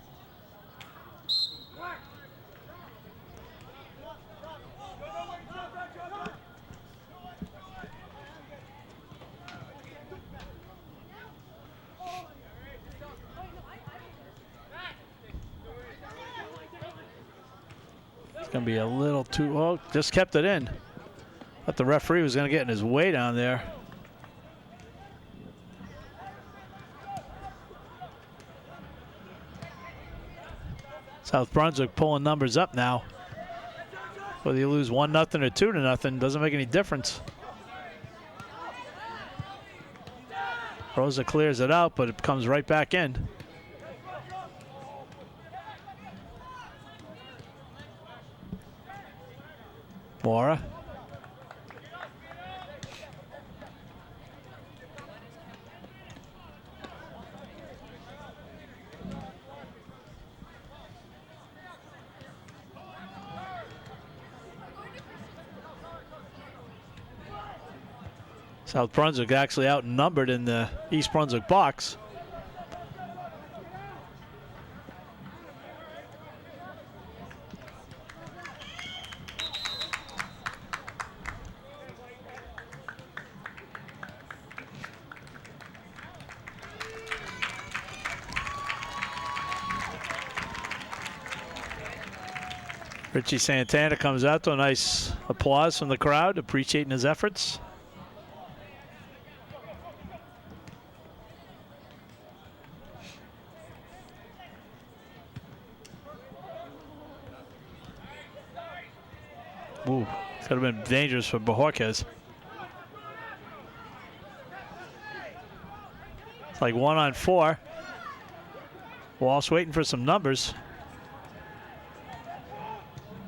S1: It's going to be a little too, oh, just kept it in. But the referee was going to get in his way down there. South Brunswick pulling numbers up now. Whether you lose 1-0 or 2-0 doesn't make any difference. Rosa clears it out, but it comes right back in. Mora. South Brunswick actually outnumbered in the East Brunswick box. Richie Santana comes out to a nice applause from the crowd, appreciating his efforts. Ooh, could have been dangerous for Bajorquez. It's like 1-on-4. Walsh waiting for some numbers.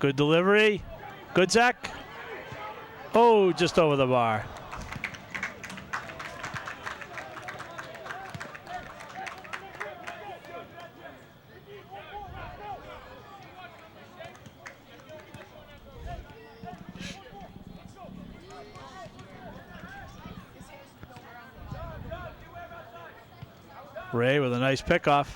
S1: Good delivery. Good, Zach. Oh, just over the bar. Ray with a nice pickoff.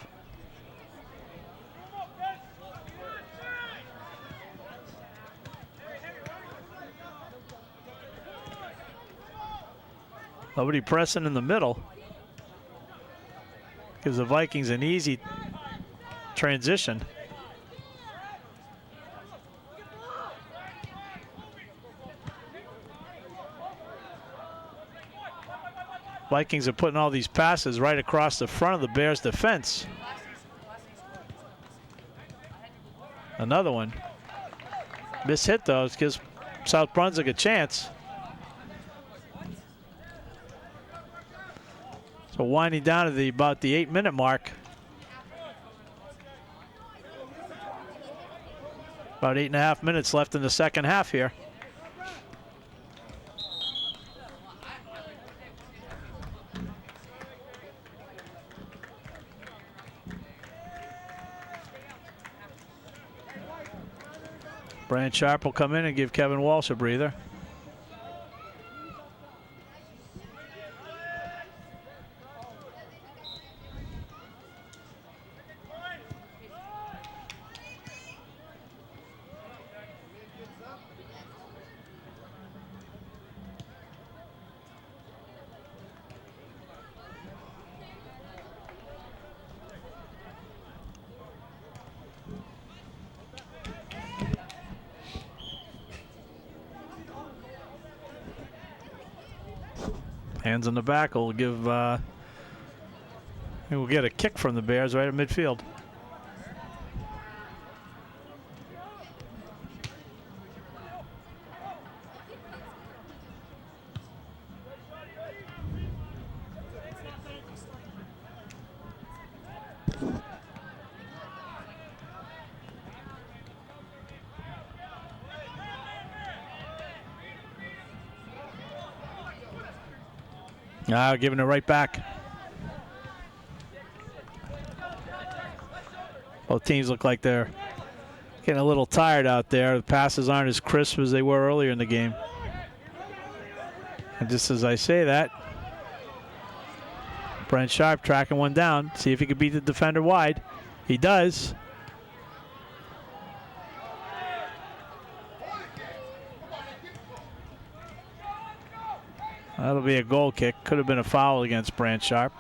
S1: Nobody pressing in the middle. Gives the Vikings an easy transition. Vikings are putting all these passes right across the front of the Bears' defense. Another one. Miss hit though, gives South Brunswick a chance. So winding down to about the 8-minute mark. About 8.5 minutes left in the second half here. Brian Sharp will come in and give Kevin Walsh a breather. Hands on the back will give, we'll get a kick from the Bears right at midfield. Giving it right back. Both teams look like they're getting a little tired out there. The passes aren't as crisp as they were earlier in the game. And just as I say that, Brent Sharp tracking one down. See if he can beat the defender wide. He does. That'll be a goal kick. Could have been a foul against Brant Sharp.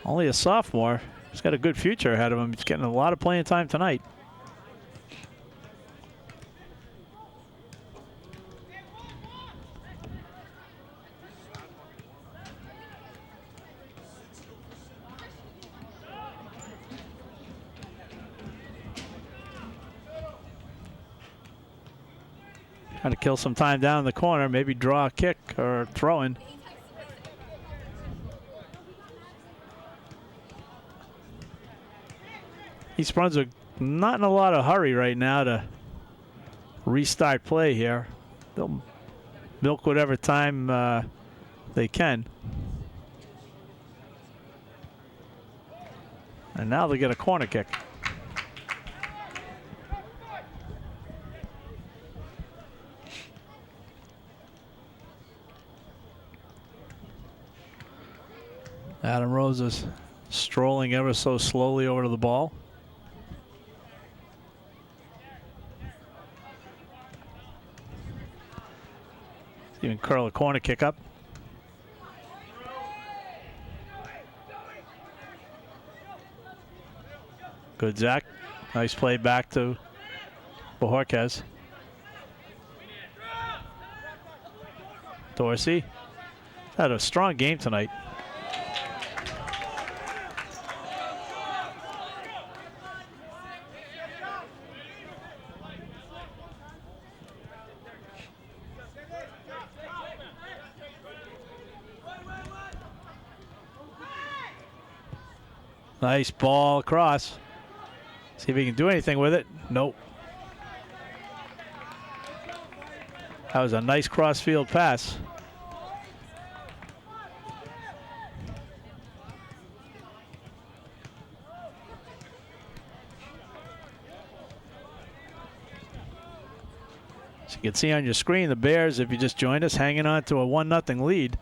S1: Only a sophomore. He's got a good future ahead of him. He's getting a lot of playing time tonight. Trying to kill some time down in the corner, maybe draw a kick or throw in. East Brunswick not in a lot of hurry right now to restart play here. They'll milk whatever time they can. And now they get a corner kick. Adam Rose is strolling ever so slowly over to the ball. Even curl a corner kick up. Good, Zach. Nice play back to Bojorquez. Dorsey had a strong game tonight. Nice ball across. See if he can do anything with it. Nope. That was a nice cross-field pass. So you can see on your screen the Bears, if you just joined us, hanging on to a 1-0 lead.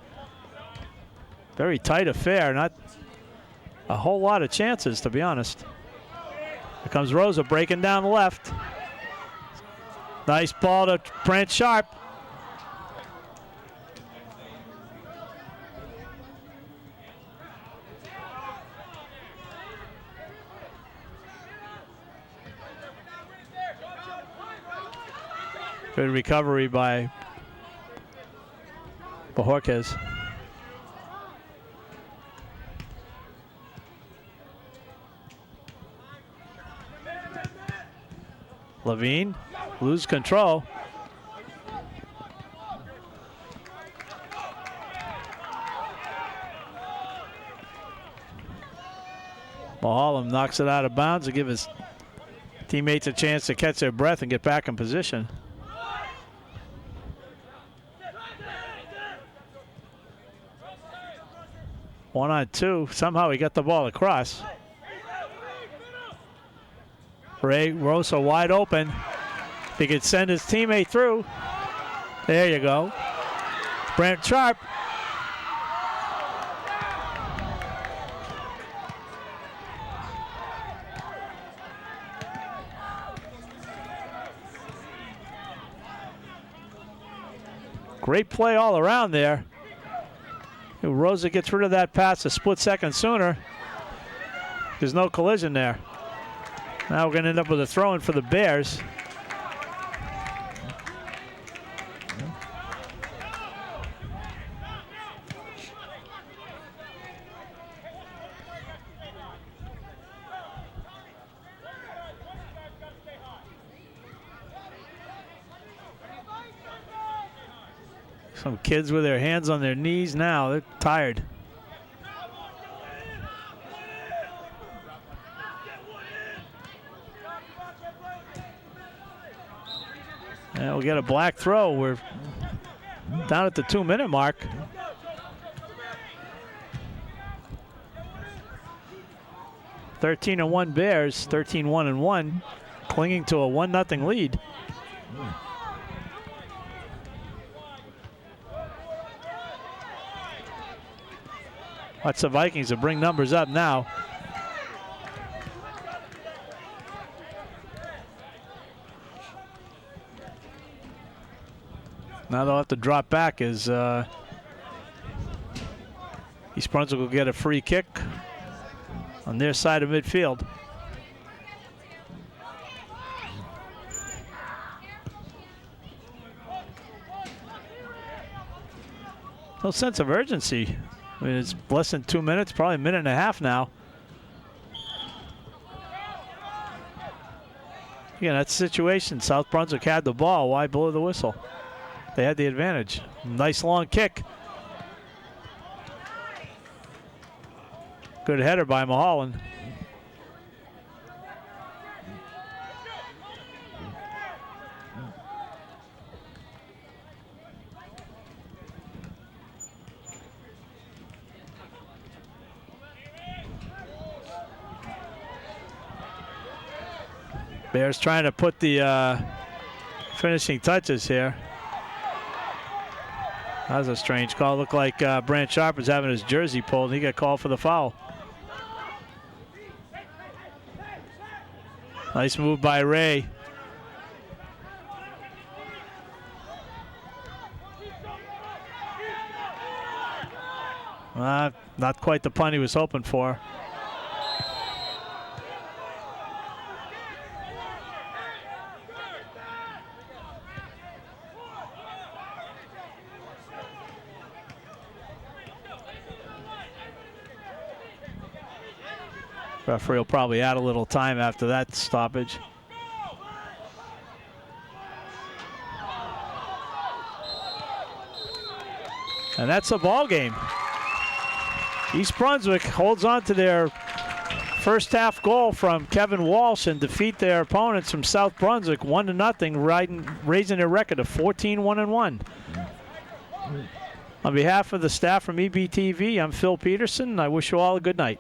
S1: Very tight affair. Not a whole lot of chances, to be honest. Here comes Rosa breaking down the left. Nice ball to Brent Sharp. Good recovery by Bojorquez. Levine, lose control. Mulholland knocks it out of bounds to give his teammates a chance to catch their breath and get back in position. One on two. Somehow he got the ball across. Ray Rosa wide open. If he could send his teammate through. There you go. Brent Sharp. Great play all around there. Rosa gets rid of that pass a split second sooner. There's no collision there. Now we're going to end up with a throw-in for the Bears. Some kids with their hands on their knees now. They're tired. And we'll get a black throw. We're down at the 2-minute mark. (13-1 Bears, 13-1-1. clinging to a 1-0 lead. Watch the Vikings to bring numbers up now. Now they'll have to drop back as East Brunswick will get a free kick on their side of midfield. No sense of urgency. I mean, it's less than 2 minutes, probably a minute and a half now. Again, that's the situation. South Brunswick had the ball. Why blow the whistle? They had the advantage. Nice long kick. Good header by Mulholland. Bears trying to put the finishing touches here. That was a strange call. Looked like Brant Sharp was having his jersey pulled. He got called for the foul. Nice move by Ray. Not quite the punt he was hoping for. Referee will probably add a little time after that stoppage. And that's a ball game. East Brunswick holds on to their first half goal from Kevin Walsh and defeat their opponents from South Brunswick 1-0, raising their record to 14-1-1. On behalf of the staff from EBTV, I'm Phil Peterson. I wish you all a good night.